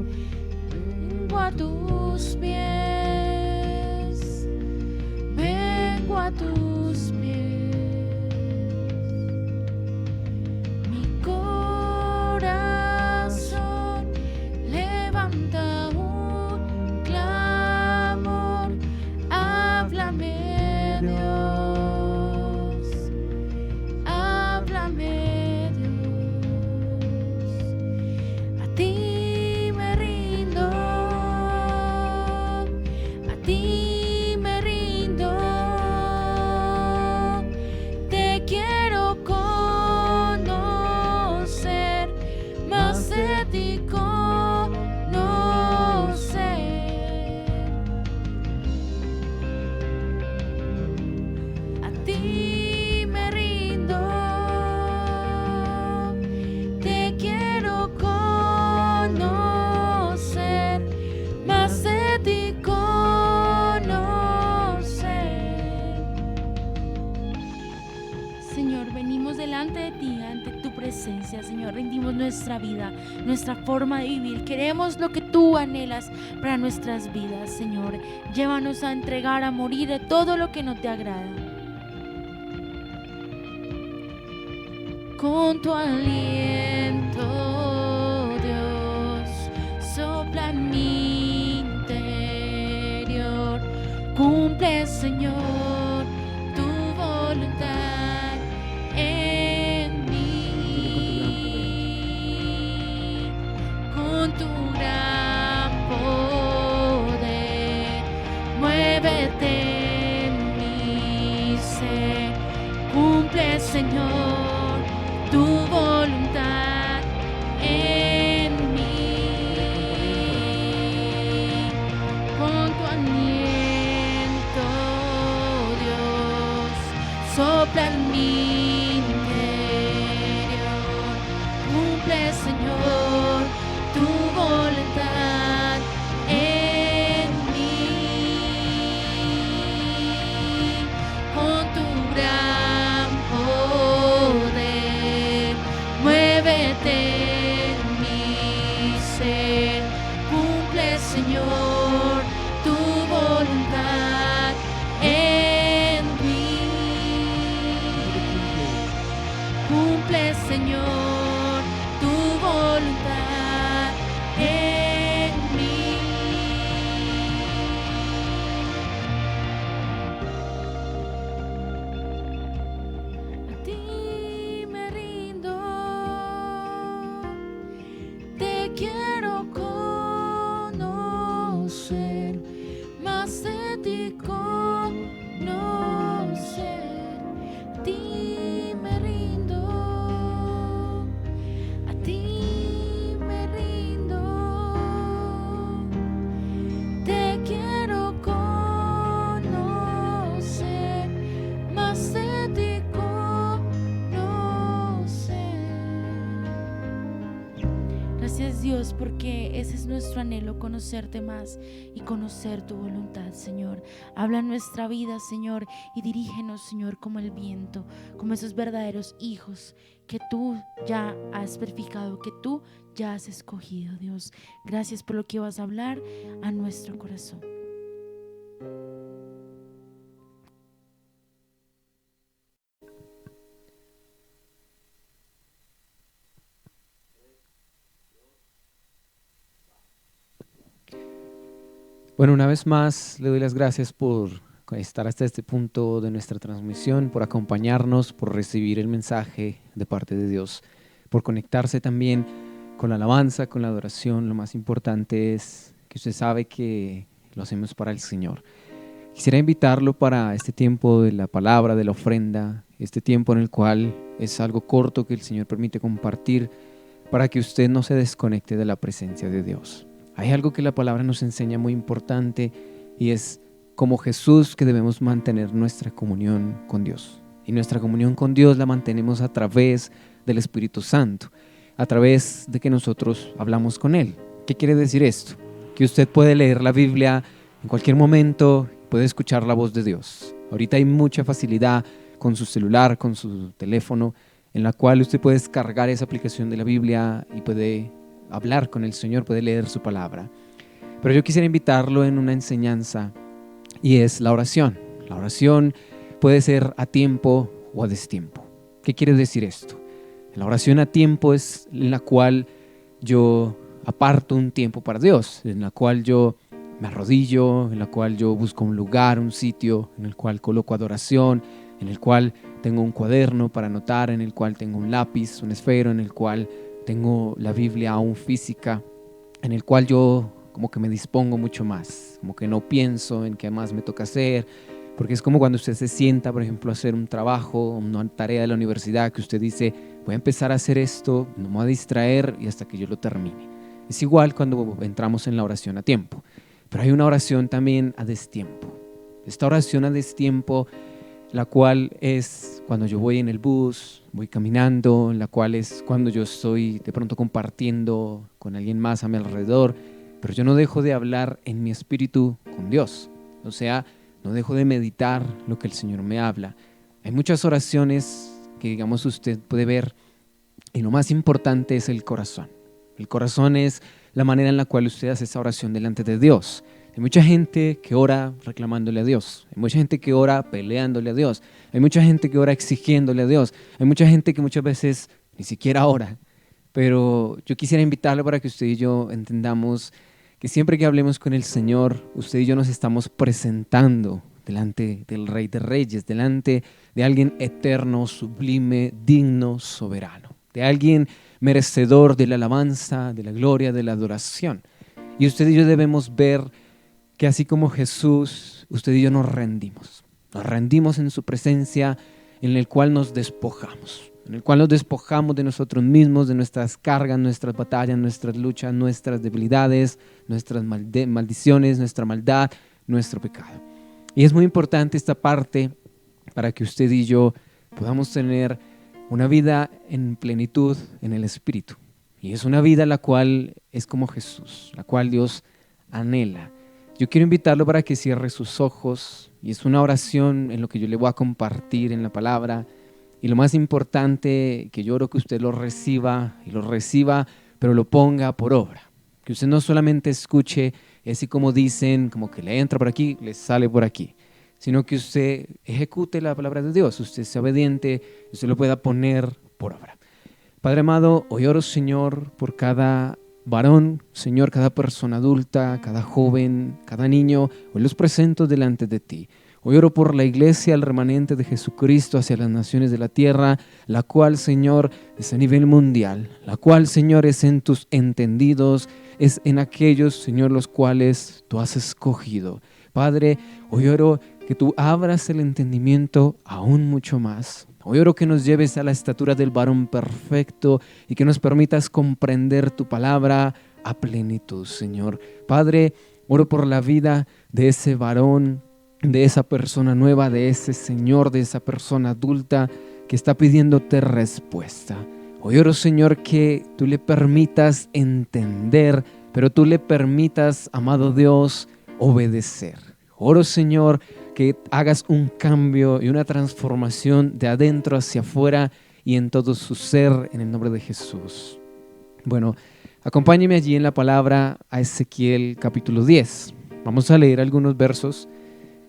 delante de ti, ante tu presencia, Señor, rendimos nuestra vida, nuestra forma de vivir. Queremos lo que tú anhelas para nuestras vidas, Señor. Llévanos a entregar, a morir de todo lo que no te agrada. Con tu aliento, Dios, sopla en mi interior. Cumple, Señor, tu voluntad en mí. Con tu gran poder, muévete en mi ser. Cumple, Señor, tu voluntad en mí. Con tu aliento, Dios, sopla en mi interior. Cumple, Señor, tu voluntad en mí. Con tu gran poder, muévete en mi ser. Cumple, Señor, tu voluntad en mí. Cumple, Señor, tu voluntad en mí. A ti me rindo, te quiero conocer, más de ti conocer. A ti me rindo, a ti me rindo, te quiero conocer, más de ti conocer. Gracias, Dios, porque ese es nuestro anhelo, conocerte más y conocer tu voluntad, Señor. Habla en nuestra vida, Señor, y dirígenos, Señor, como el viento, como esos verdaderos hijos que tú ya has verificado, que tú ya has escogido, Dios. Gracias por lo que vas a hablar a nuestro corazón. Bueno, una vez más le doy las gracias por estar hasta este punto de nuestra transmisión, por acompañarnos, por recibir el mensaje de parte de Dios, por conectarse también con la alabanza, con la adoración. Lo más importante es que usted sabe que lo hacemos para el Señor. Quisiera invitarlo para este tiempo de la palabra, de la ofrenda, este tiempo en el cual es algo corto que el Señor permite compartir para que usted no se desconecte de la presencia de Dios. Hay algo que la palabra nos enseña muy importante y es como Jesús que debemos mantener nuestra comunión con Dios. Y nuestra comunión con Dios la mantenemos a través del Espíritu Santo, a través de que nosotros hablamos con Él. ¿Qué quiere decir esto? Que usted puede leer la Biblia en cualquier momento, puede escuchar la voz de Dios. Ahorita hay mucha facilidad con su celular, con su teléfono, en la cual usted puede descargar esa aplicación de la Biblia y puede hablar con el Señor, puede leer su palabra. Pero yo quisiera invitarlo en una enseñanza y es la oración. La oración puede ser a tiempo o a destiempo. ¿Qué quiere decir esto? La oración a tiempo es en la cual yo aparto un tiempo para Dios, en la cual yo me arrodillo, en la cual yo busco un lugar, un sitio, en el cual coloco adoración, en el cual tengo un cuaderno para anotar, en el cual tengo un lápiz, un esfero, en el cual tengo la Biblia aún física, en el cual yo como que me dispongo mucho más, como que no pienso en qué más me toca hacer, porque es como cuando usted se sienta, por ejemplo, a hacer un trabajo, una tarea de la universidad, que usted dice, voy a empezar a hacer esto, no me voy a distraer y hasta que yo lo termine. Es igual cuando entramos en la oración a tiempo, pero hay una oración también a destiempo. Esta oración a destiempo, la cual es cuando yo voy en el bus, voy caminando, la cual es cuando yo estoy de pronto compartiendo con alguien más a mi alrededor, pero yo no dejo de hablar en mi espíritu con Dios. O sea, no dejo de meditar lo que el Señor me habla. Hay muchas oraciones que digamos usted puede ver, y lo más importante es el corazón. El corazón es la manera en la cual usted hace esa oración delante de Dios. Hay mucha gente que ora reclamándole a Dios. Hay mucha gente que ora peleándole a Dios. Hay mucha gente que ora exigiéndole a Dios. Hay mucha gente que muchas veces ni siquiera ora. Pero yo quisiera invitarle para que usted y yo entendamos que siempre que hablemos con el Señor, usted y yo nos estamos presentando delante del Rey de Reyes, delante de alguien eterno, sublime, digno, soberano, de alguien merecedor de la alabanza, de la gloria, de la adoración. Y usted y yo debemos ver que así como Jesús, usted y yo nos rendimos en su presencia, en el cual nos despojamos, de nosotros mismos, de nuestras cargas, nuestras batallas, nuestras luchas, nuestras debilidades, nuestras maldiciones, nuestra maldad, nuestro pecado. Y es muy importante esta parte para que usted y yo podamos tener una vida en plenitud en el Espíritu. Y es una vida la cual es como Jesús, la cual Dios anhela. Yo quiero invitarlo para que cierre sus ojos, y es una oración en lo que yo le voy a compartir en la palabra. Y lo más importante, que yo oro que usted lo reciba, pero lo ponga por obra. Que usted no solamente escuche, así como dicen, como que le entra por aquí, le sale por aquí, sino que usted ejecute la palabra de Dios, usted sea obediente, usted lo pueda poner por obra. Padre amado, hoy oro, Señor, por cada varón, Señor, cada persona adulta, cada joven, cada niño, hoy los presento delante de ti. Hoy oro por la iglesia, el remanente de Jesucristo hacia las naciones de la tierra, la cual, Señor, es a nivel mundial, la cual, Señor, es en tus entendidos, es en aquellos, Señor, los cuales tú has escogido. Padre, hoy oro que tú abras el entendimiento aún mucho más. Hoy oro que nos lleves a la estatura del varón perfecto y que nos permitas comprender tu palabra a plenitud, Señor. Padre, oro por la vida de ese varón, de esa persona nueva, de ese Señor, de esa persona adulta que está pidiéndote respuesta. Hoy oro, Señor, que tú le permitas entender, pero tú le permitas, amado Dios, obedecer. Oro, Señor, que hagas un cambio y una transformación de adentro hacia afuera y en todo su ser, en el nombre de Jesús. Bueno, acompáñeme allí en la palabra a Ezequiel capítulo 10. Vamos a leer algunos versos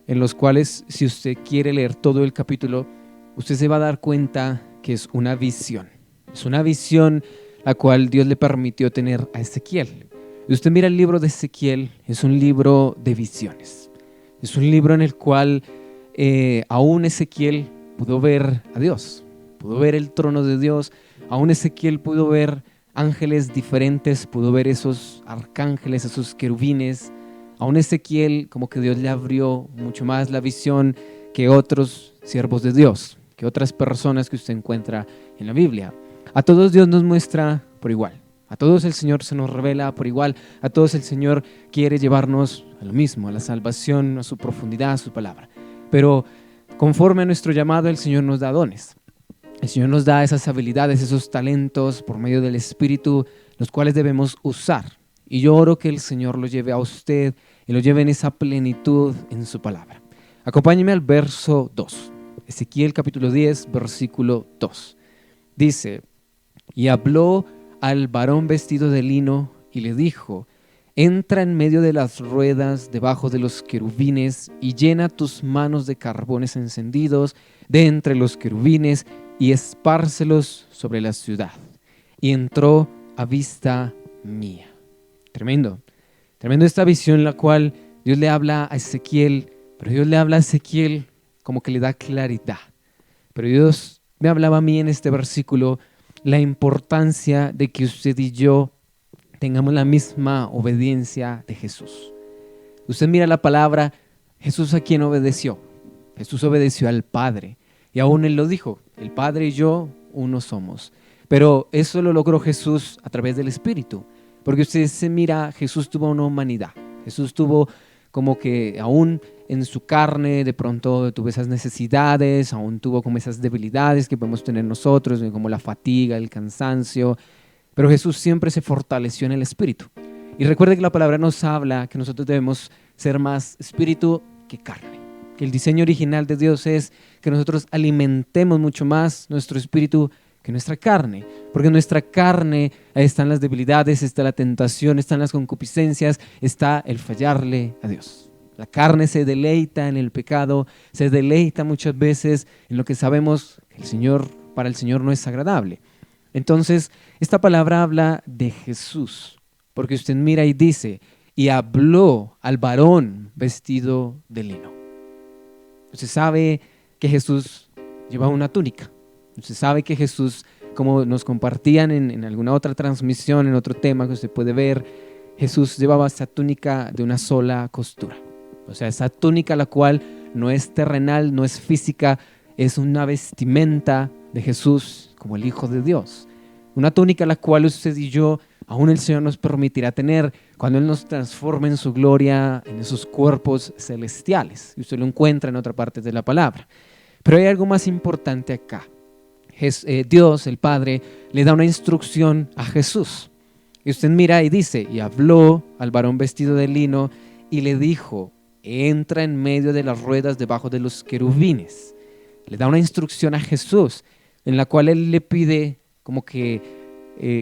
en los cuales, si usted quiere leer todo el capítulo, usted se va a dar cuenta que es una visión. Es una visión la cual Dios le permitió tener a Ezequiel. Y usted mira el libro de Ezequiel, es un libro de visiones. Es un libro en el cual aún Ezequiel pudo ver a Dios, pudo ver el trono de Dios, aún Ezequiel pudo ver ángeles diferentes, pudo ver esos arcángeles, esos querubines. Aún Ezequiel, como que Dios le abrió mucho más la visión que otros siervos de Dios, que otras personas que usted encuentra en la Biblia. A todos Dios nos muestra por igual. A todos el Señor se nos revela por igual. A todos el Señor quiere llevarnos a lo mismo, a la salvación, a su profundidad, a su palabra. Pero conforme a nuestro llamado, el Señor nos da dones. El Señor nos da esas habilidades, esos talentos por medio del Espíritu, los cuales debemos usar. Y yo oro que el Señor lo lleve a usted y lo lleve en esa plenitud en su palabra. Acompáñeme al verso 2. Ezequiel capítulo 10, versículo 2. Dice: y habló al varón vestido de lino y le dijo: entra en medio de las ruedas debajo de los querubines y llena tus manos de carbones encendidos de entre los querubines y espárcelos sobre la ciudad. Y entró a vista mía. Tremendo esta visión en la cual Dios le habla a Ezequiel, pero Dios le habla a Ezequiel como que le da claridad. Pero Dios me hablaba a mí en este versículo la importancia de que usted y yo tengamos la misma obediencia de Jesús. Usted mira la palabra, Jesús a quién obedeció. Jesús obedeció al Padre. Y aún Él lo dijo, el Padre y yo uno somos. Pero eso lo logró Jesús a través del Espíritu. Porque usted se mira, Jesús tuvo una humanidad. Jesús tuvo como que aún en su carne de pronto tuvo esas necesidades, aún tuvo como esas debilidades que podemos tener nosotros, como la fatiga, el cansancio. Pero Jesús siempre se fortaleció en el Espíritu. Y recuerde que la palabra nos habla que nosotros debemos ser más espíritu que carne. que el diseño original de Dios es que nosotros alimentemos mucho más nuestro espíritu que nuestra carne, porque en nuestra carne ahí están las debilidades, está la tentación, están las concupiscencias, está el fallarle a Dios. La carne se deleita en el pecado, se deleita muchas veces en lo que sabemos que para el Señor no es agradable. Entonces, esta palabra habla de Jesús, porque usted mira y dice, y habló al varón vestido de lino. Usted sabe que Jesús llevaba una túnica. Usted sabe que Jesús, como nos compartían en alguna otra transmisión, en otro tema que usted puede ver, Jesús llevaba esa túnica de una sola costura. O sea, esa túnica la cual no es terrenal, no es física, es una vestimenta de Jesús como el Hijo de Dios. Una túnica la cual usted y yo, aún el Señor nos permitirá tener cuando Él nos transforme en su gloria, en esos cuerpos celestiales. Y usted lo encuentra en otra parte de la palabra. Pero hay algo más importante acá. Dios, el Padre, le da una instrucción a Jesús. Y usted mira y dice, y habló al varón vestido de lino y le dijo, entra en medio de las ruedas debajo de los querubines. Le da una instrucción a Jesús en la cual Él le pide como que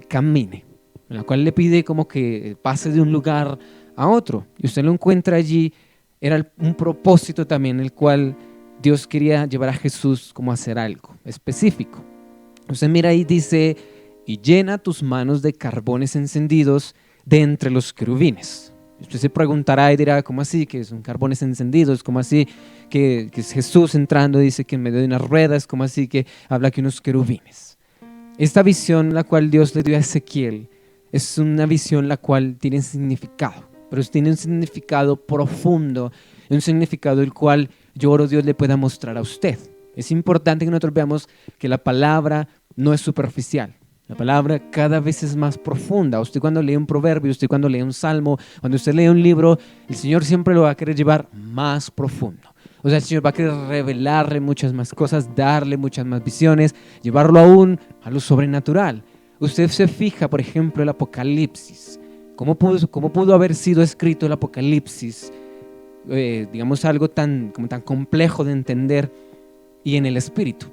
camine, en la cual le pide como que pase de un lugar a otro. Y usted lo encuentra allí, era un propósito también el cual Dios quería llevar a Jesús como a hacer algo específico. Usted mira ahí, dice, y llena tus manos de carbones encendidos de entre los querubines. Usted se preguntará y dirá, ¿cómo así que son carbones encendidos? ¿Cómo así que es Jesús entrando y dice que en medio de unas ruedas? ¿Cómo así que habla que unos querubines? Esta visión la cual Dios le dio a Ezequiel es una visión la cual tiene significado, pero tiene un significado profundo, un significado el cual yo oro Dios le pueda mostrar a usted. Es importante que nosotros veamos que la palabra no es superficial. La palabra cada vez es más profunda. Usted cuando lee un proverbio, usted cuando lee un salmo, cuando usted lee un libro, el Señor siempre lo va a querer llevar más profundo. O sea, el Señor va a querer revelarle muchas más cosas, darle muchas más visiones, llevarlo aún a lo sobrenatural. Usted se fija, por ejemplo, el Apocalipsis. ¿Cómo pudo haber sido escrito el Apocalipsis? Digamos algo tan complejo de entender y en el espíritu.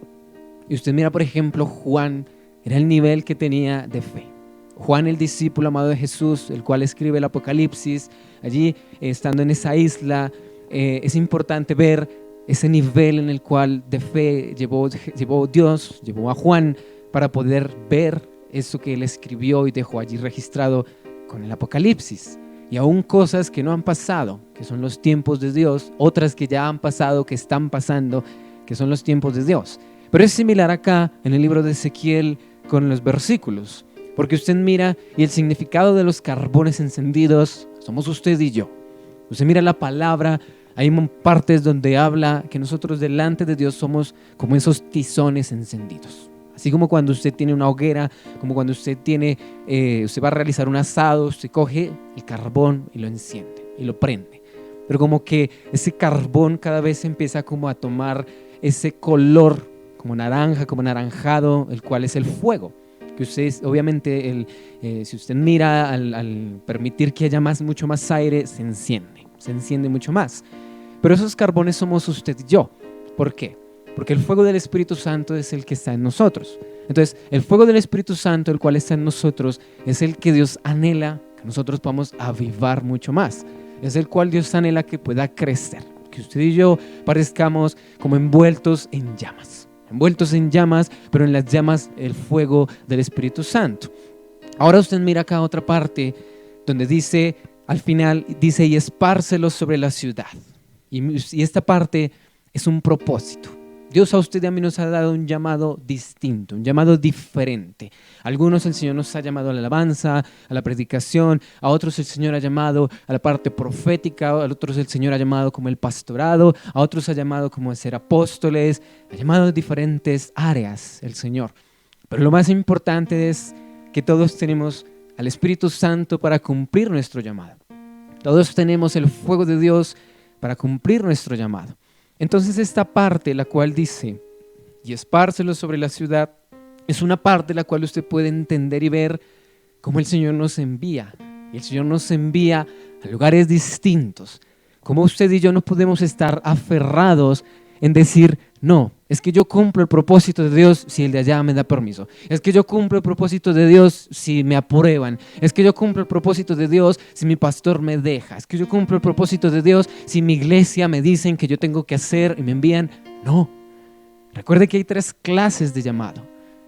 Y usted mira, por ejemplo, Juan, era el nivel que tenía de fe. Juan, el discípulo amado de Jesús, el cual escribe el Apocalipsis, allí estando en esa isla, es importante ver ese nivel en el cual de fe llevó Dios, llevó a Juan para poder ver eso que él escribió y dejó allí registrado con el Apocalipsis. Y aún cosas que no han pasado, que son los tiempos de Dios, otras que ya han pasado, que están pasando, que son los tiempos de Dios. Pero es similar acá en el libro de Ezequiel con los versículos, porque usted mira y el significado de los carbones encendidos somos usted y yo. Usted mira la palabra, hay partes donde habla que nosotros delante de Dios somos como esos tizones encendidos. Así como cuando usted tiene una hoguera, como cuando usted va a realizar un asado, usted coge el carbón y lo enciende y lo prende. Pero como que ese carbón cada vez empieza como a tomar ese color como naranja, como anaranjado, el cual es el fuego. Que usted, obviamente, si usted mira al permitir que haya mucho más aire, se enciende mucho más. Pero esos carbones somos usted y yo. ¿Por qué? Porque el fuego del Espíritu Santo es el que está en nosotros. Entonces, el fuego del Espíritu Santo, el cual está en nosotros, es el que Dios anhela que nosotros podamos avivar mucho más. Es el cual Dios anhela que pueda crecer. Que usted y yo parezcamos como envueltos en llamas, pero en las llamas el fuego del Espíritu Santo. Ahora usted mira acá otra parte donde dice, al final dice, y espárcelos sobre la ciudad. Y esta parte es un propósito. Dios a usted y a mí nos ha dado un llamado distinto, un llamado diferente. A algunos el Señor nos ha llamado a la alabanza, a la predicación, a otros el Señor ha llamado a la parte profética, a otros el Señor ha llamado como el pastorado, a otros ha llamado como a ser apóstoles, ha llamado a diferentes áreas el Señor. Pero lo más importante es que todos tenemos al Espíritu Santo para cumplir nuestro llamado. Todos tenemos el fuego de Dios para cumplir nuestro llamado. Entonces esta parte, la cual dice, y espárcelo sobre la ciudad, es una parte la cual usted puede entender y ver cómo el Señor nos envía. Y el Señor nos envía a lugares distintos. cómo usted y yo no podemos estar aferrados en decir, no, es que yo cumplo el propósito de Dios si el de allá me da permiso. Es que yo cumplo el propósito de Dios si me aprueban. Es que yo cumplo el propósito de Dios si mi pastor me deja. Es que yo cumplo el propósito de Dios si mi iglesia me dicen que yo tengo que hacer y me envían. No. Recuerde que hay 3 clases de llamado.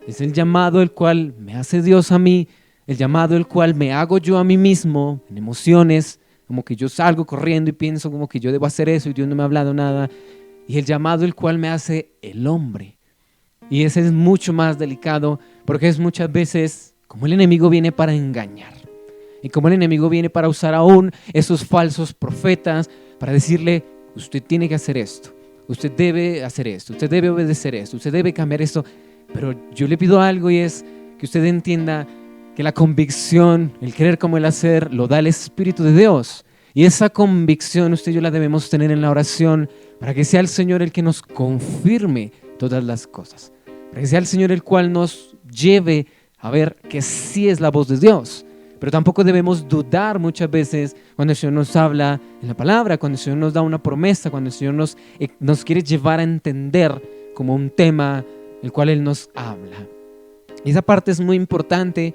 Es el llamado el cual me hace Dios a mí, el llamado el cual me hago yo a mí mismo en emociones, como que yo salgo corriendo y pienso como que yo debo hacer eso y Dios no me ha hablado nada. Y el llamado el cual me hace el hombre. Y ese es mucho más delicado porque es muchas veces como el enemigo viene para engañar. Y como el enemigo viene para usar aún esos falsos profetas para decirle, usted tiene que hacer esto, usted debe hacer esto, usted debe obedecer esto, usted debe cambiar esto. Pero yo le pido algo y es que usted entienda que la convicción, el querer como el hacer, lo da el Espíritu de Dios. Y esa convicción usted y yo la debemos tener en la oración para que sea el Señor el que nos confirme todas las cosas. Para que sea el Señor el cual nos lleve a ver que sí es la voz de Dios. Pero tampoco debemos dudar muchas veces cuando el Señor nos habla en la palabra, cuando el Señor nos da una promesa, cuando el Señor nos quiere llevar a entender como un tema el cual Él nos habla. Y esa parte es muy importante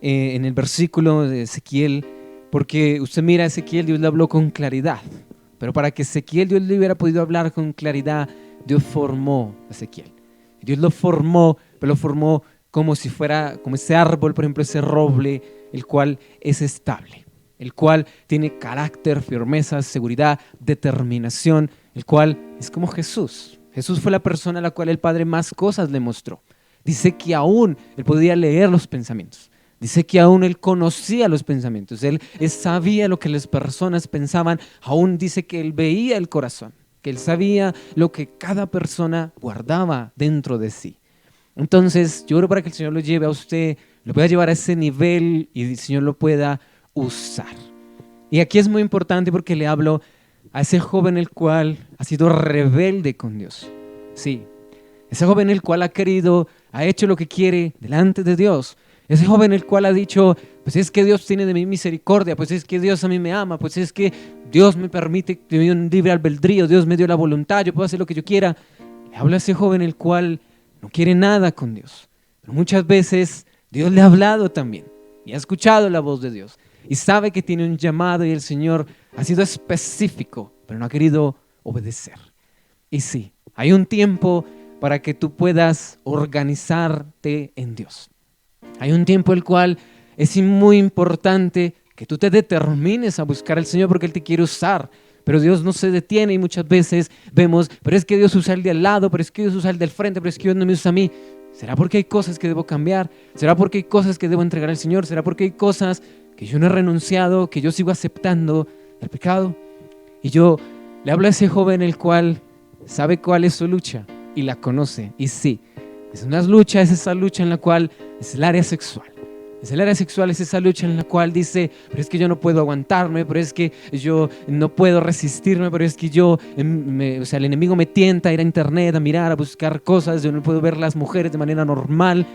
en el versículo de Ezequiel, porque usted mira a Ezequiel, Dios le habló con claridad. Pero para que Ezequiel Dios le hubiera podido hablar con claridad, Dios formó a Ezequiel. Dios lo formó, pero lo formó como si fuera como ese árbol, por ejemplo, ese roble, el cual es estable, el cual tiene carácter, firmeza, seguridad, determinación, el cual es como Jesús. Jesús fue la persona a la cual el Padre más cosas le mostró. Dice que aún Él podía leer los pensamientos. Dice que aún Él conocía los pensamientos, él sabía lo que las personas pensaban, aún dice que Él veía el corazón, que Él sabía lo que cada persona guardaba dentro de sí. Entonces, yo oro para que el Señor lo lleve a usted, lo pueda llevar a ese nivel y el Señor lo pueda usar. Y aquí es muy importante porque le hablo a ese joven el cual ha sido rebelde con Dios. Sí, ese joven el cual ha hecho lo que quiere delante de Dios. Ese joven el cual ha dicho, pues es que Dios tiene de mí misericordia, pues es que Dios a mí me ama, pues es que Dios me permite, me dio un libre albedrío, Dios me dio la voluntad, yo puedo hacer lo que yo quiera. Le habla a ese joven el cual no quiere nada con Dios. Pero muchas veces Dios le ha hablado también y ha escuchado la voz de Dios y sabe que tiene un llamado y el Señor ha sido específico, pero no ha querido obedecer. Y sí, hay un tiempo para que tú puedas organizarte en Dios. Hay un tiempo el cual es muy importante que tú te determines a buscar al Señor porque Él te quiere usar. Pero Dios no se detiene y muchas veces vemos, pero es que Dios usa el de al lado, pero es que Dios usa el del frente, pero es que Dios no me usa a mí. ¿Será porque hay cosas que debo cambiar? ¿Será porque hay cosas que debo entregar al Señor? ¿Será porque hay cosas que yo no he renunciado, que yo sigo aceptando el pecado? Y yo le hablo a ese joven el cual sabe cuál es su lucha y la conoce. Y sí, es una lucha, es esa lucha en la cual es el área sexual. Es el área sexual, es esa lucha en la cual dice, pero es que yo no puedo aguantarme, pero es que yo no puedo resistirme, pero es que el enemigo me tienta a ir a internet, a mirar, a buscar cosas, yo no puedo ver las mujeres de manera normal.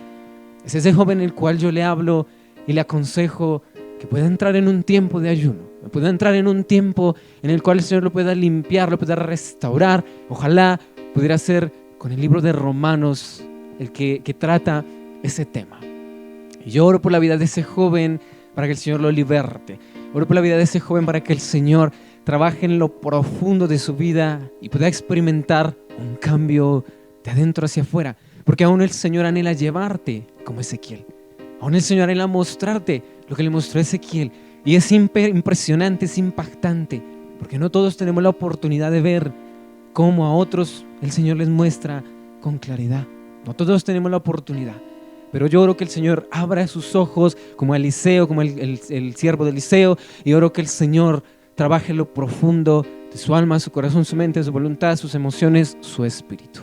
Es ese joven el cual yo le hablo y le aconsejo que pueda entrar en un tiempo de ayuno, pueda entrar en un tiempo en el cual el Señor lo pueda limpiar, lo pueda restaurar. Ojalá pudiera ser con el libro de Romanos el que trata ese tema. Y yo oro por la vida de ese joven para que el Señor lo liberte. Oro por la vida de ese joven para que el Señor trabaje en lo profundo de su vida y pueda experimentar un cambio de adentro hacia afuera. Porque aún el Señor anhela llevarte como Ezequiel. Aún el Señor anhela mostrarte lo que le mostró Ezequiel. Y es impresionante, es impactante. Porque no todos tenemos la oportunidad de ver cómo a otros el Señor les muestra con claridad. No todos tenemos la oportunidad. Pero yo oro que el Señor abra sus ojos como Eliseo, como el siervo de Eliseo, y oro que el Señor trabaje lo profundo de su alma, su corazón, su mente, su voluntad, sus emociones, su espíritu.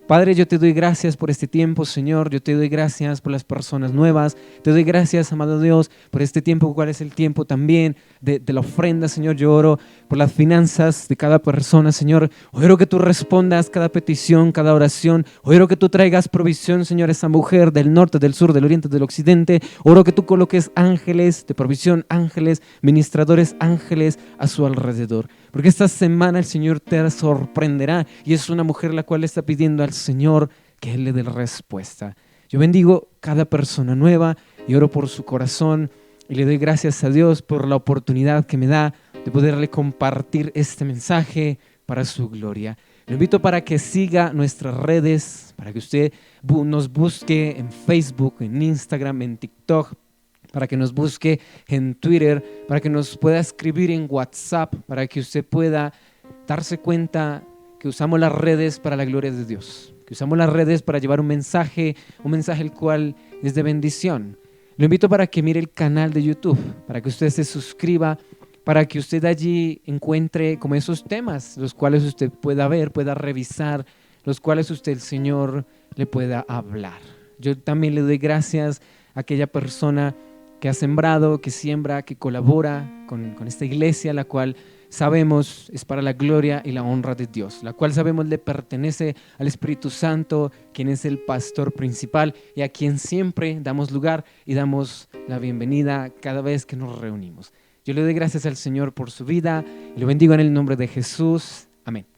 Padre, yo te doy gracias por este tiempo, Señor. Yo te doy gracias por las personas nuevas. Te doy gracias, amado Dios, por este tiempo, cuál es el tiempo también de la ofrenda, Señor. Yo oro por las finanzas de cada persona, Señor. Oro que tú respondas cada petición, cada oración. Oro que tú traigas provisión, Señor, a esa mujer del norte, del sur, del oriente, del occidente. Oro que tú coloques ángeles de provisión, ángeles, ministradores, ángeles a su alrededor. porque esta semana el Señor te sorprenderá y es una mujer la cual está pidiendo al Señor que Él le dé respuesta. Yo bendigo cada persona nueva y oro por su corazón y le doy gracias a Dios por la oportunidad que me da de poderle compartir este mensaje para su gloria. Lo invito para que siga nuestras redes, para que usted nos busque en Facebook, en Instagram, en TikTok, para que nos busque en Twitter, para que nos pueda escribir en WhatsApp, para que usted pueda darse cuenta que usamos las redes para la gloria de Dios, que usamos las redes para llevar un mensaje el cual es de bendición. Lo invito para que mire el canal de YouTube, para que usted se suscriba, para que usted allí encuentre como esos temas, los cuales usted pueda ver, pueda revisar, los cuales el Señor le pueda hablar. Yo también le doy gracias a aquella persona que ha sembrado, que siembra, que colabora con esta iglesia, la cual sabemos es para la gloria y la honra de Dios, la cual sabemos le pertenece al Espíritu Santo, quien es el pastor principal y a quien siempre damos lugar y damos la bienvenida cada vez que nos reunimos. Yo le doy gracias al Señor por su vida y lo bendigo en el nombre de Jesús. Amén.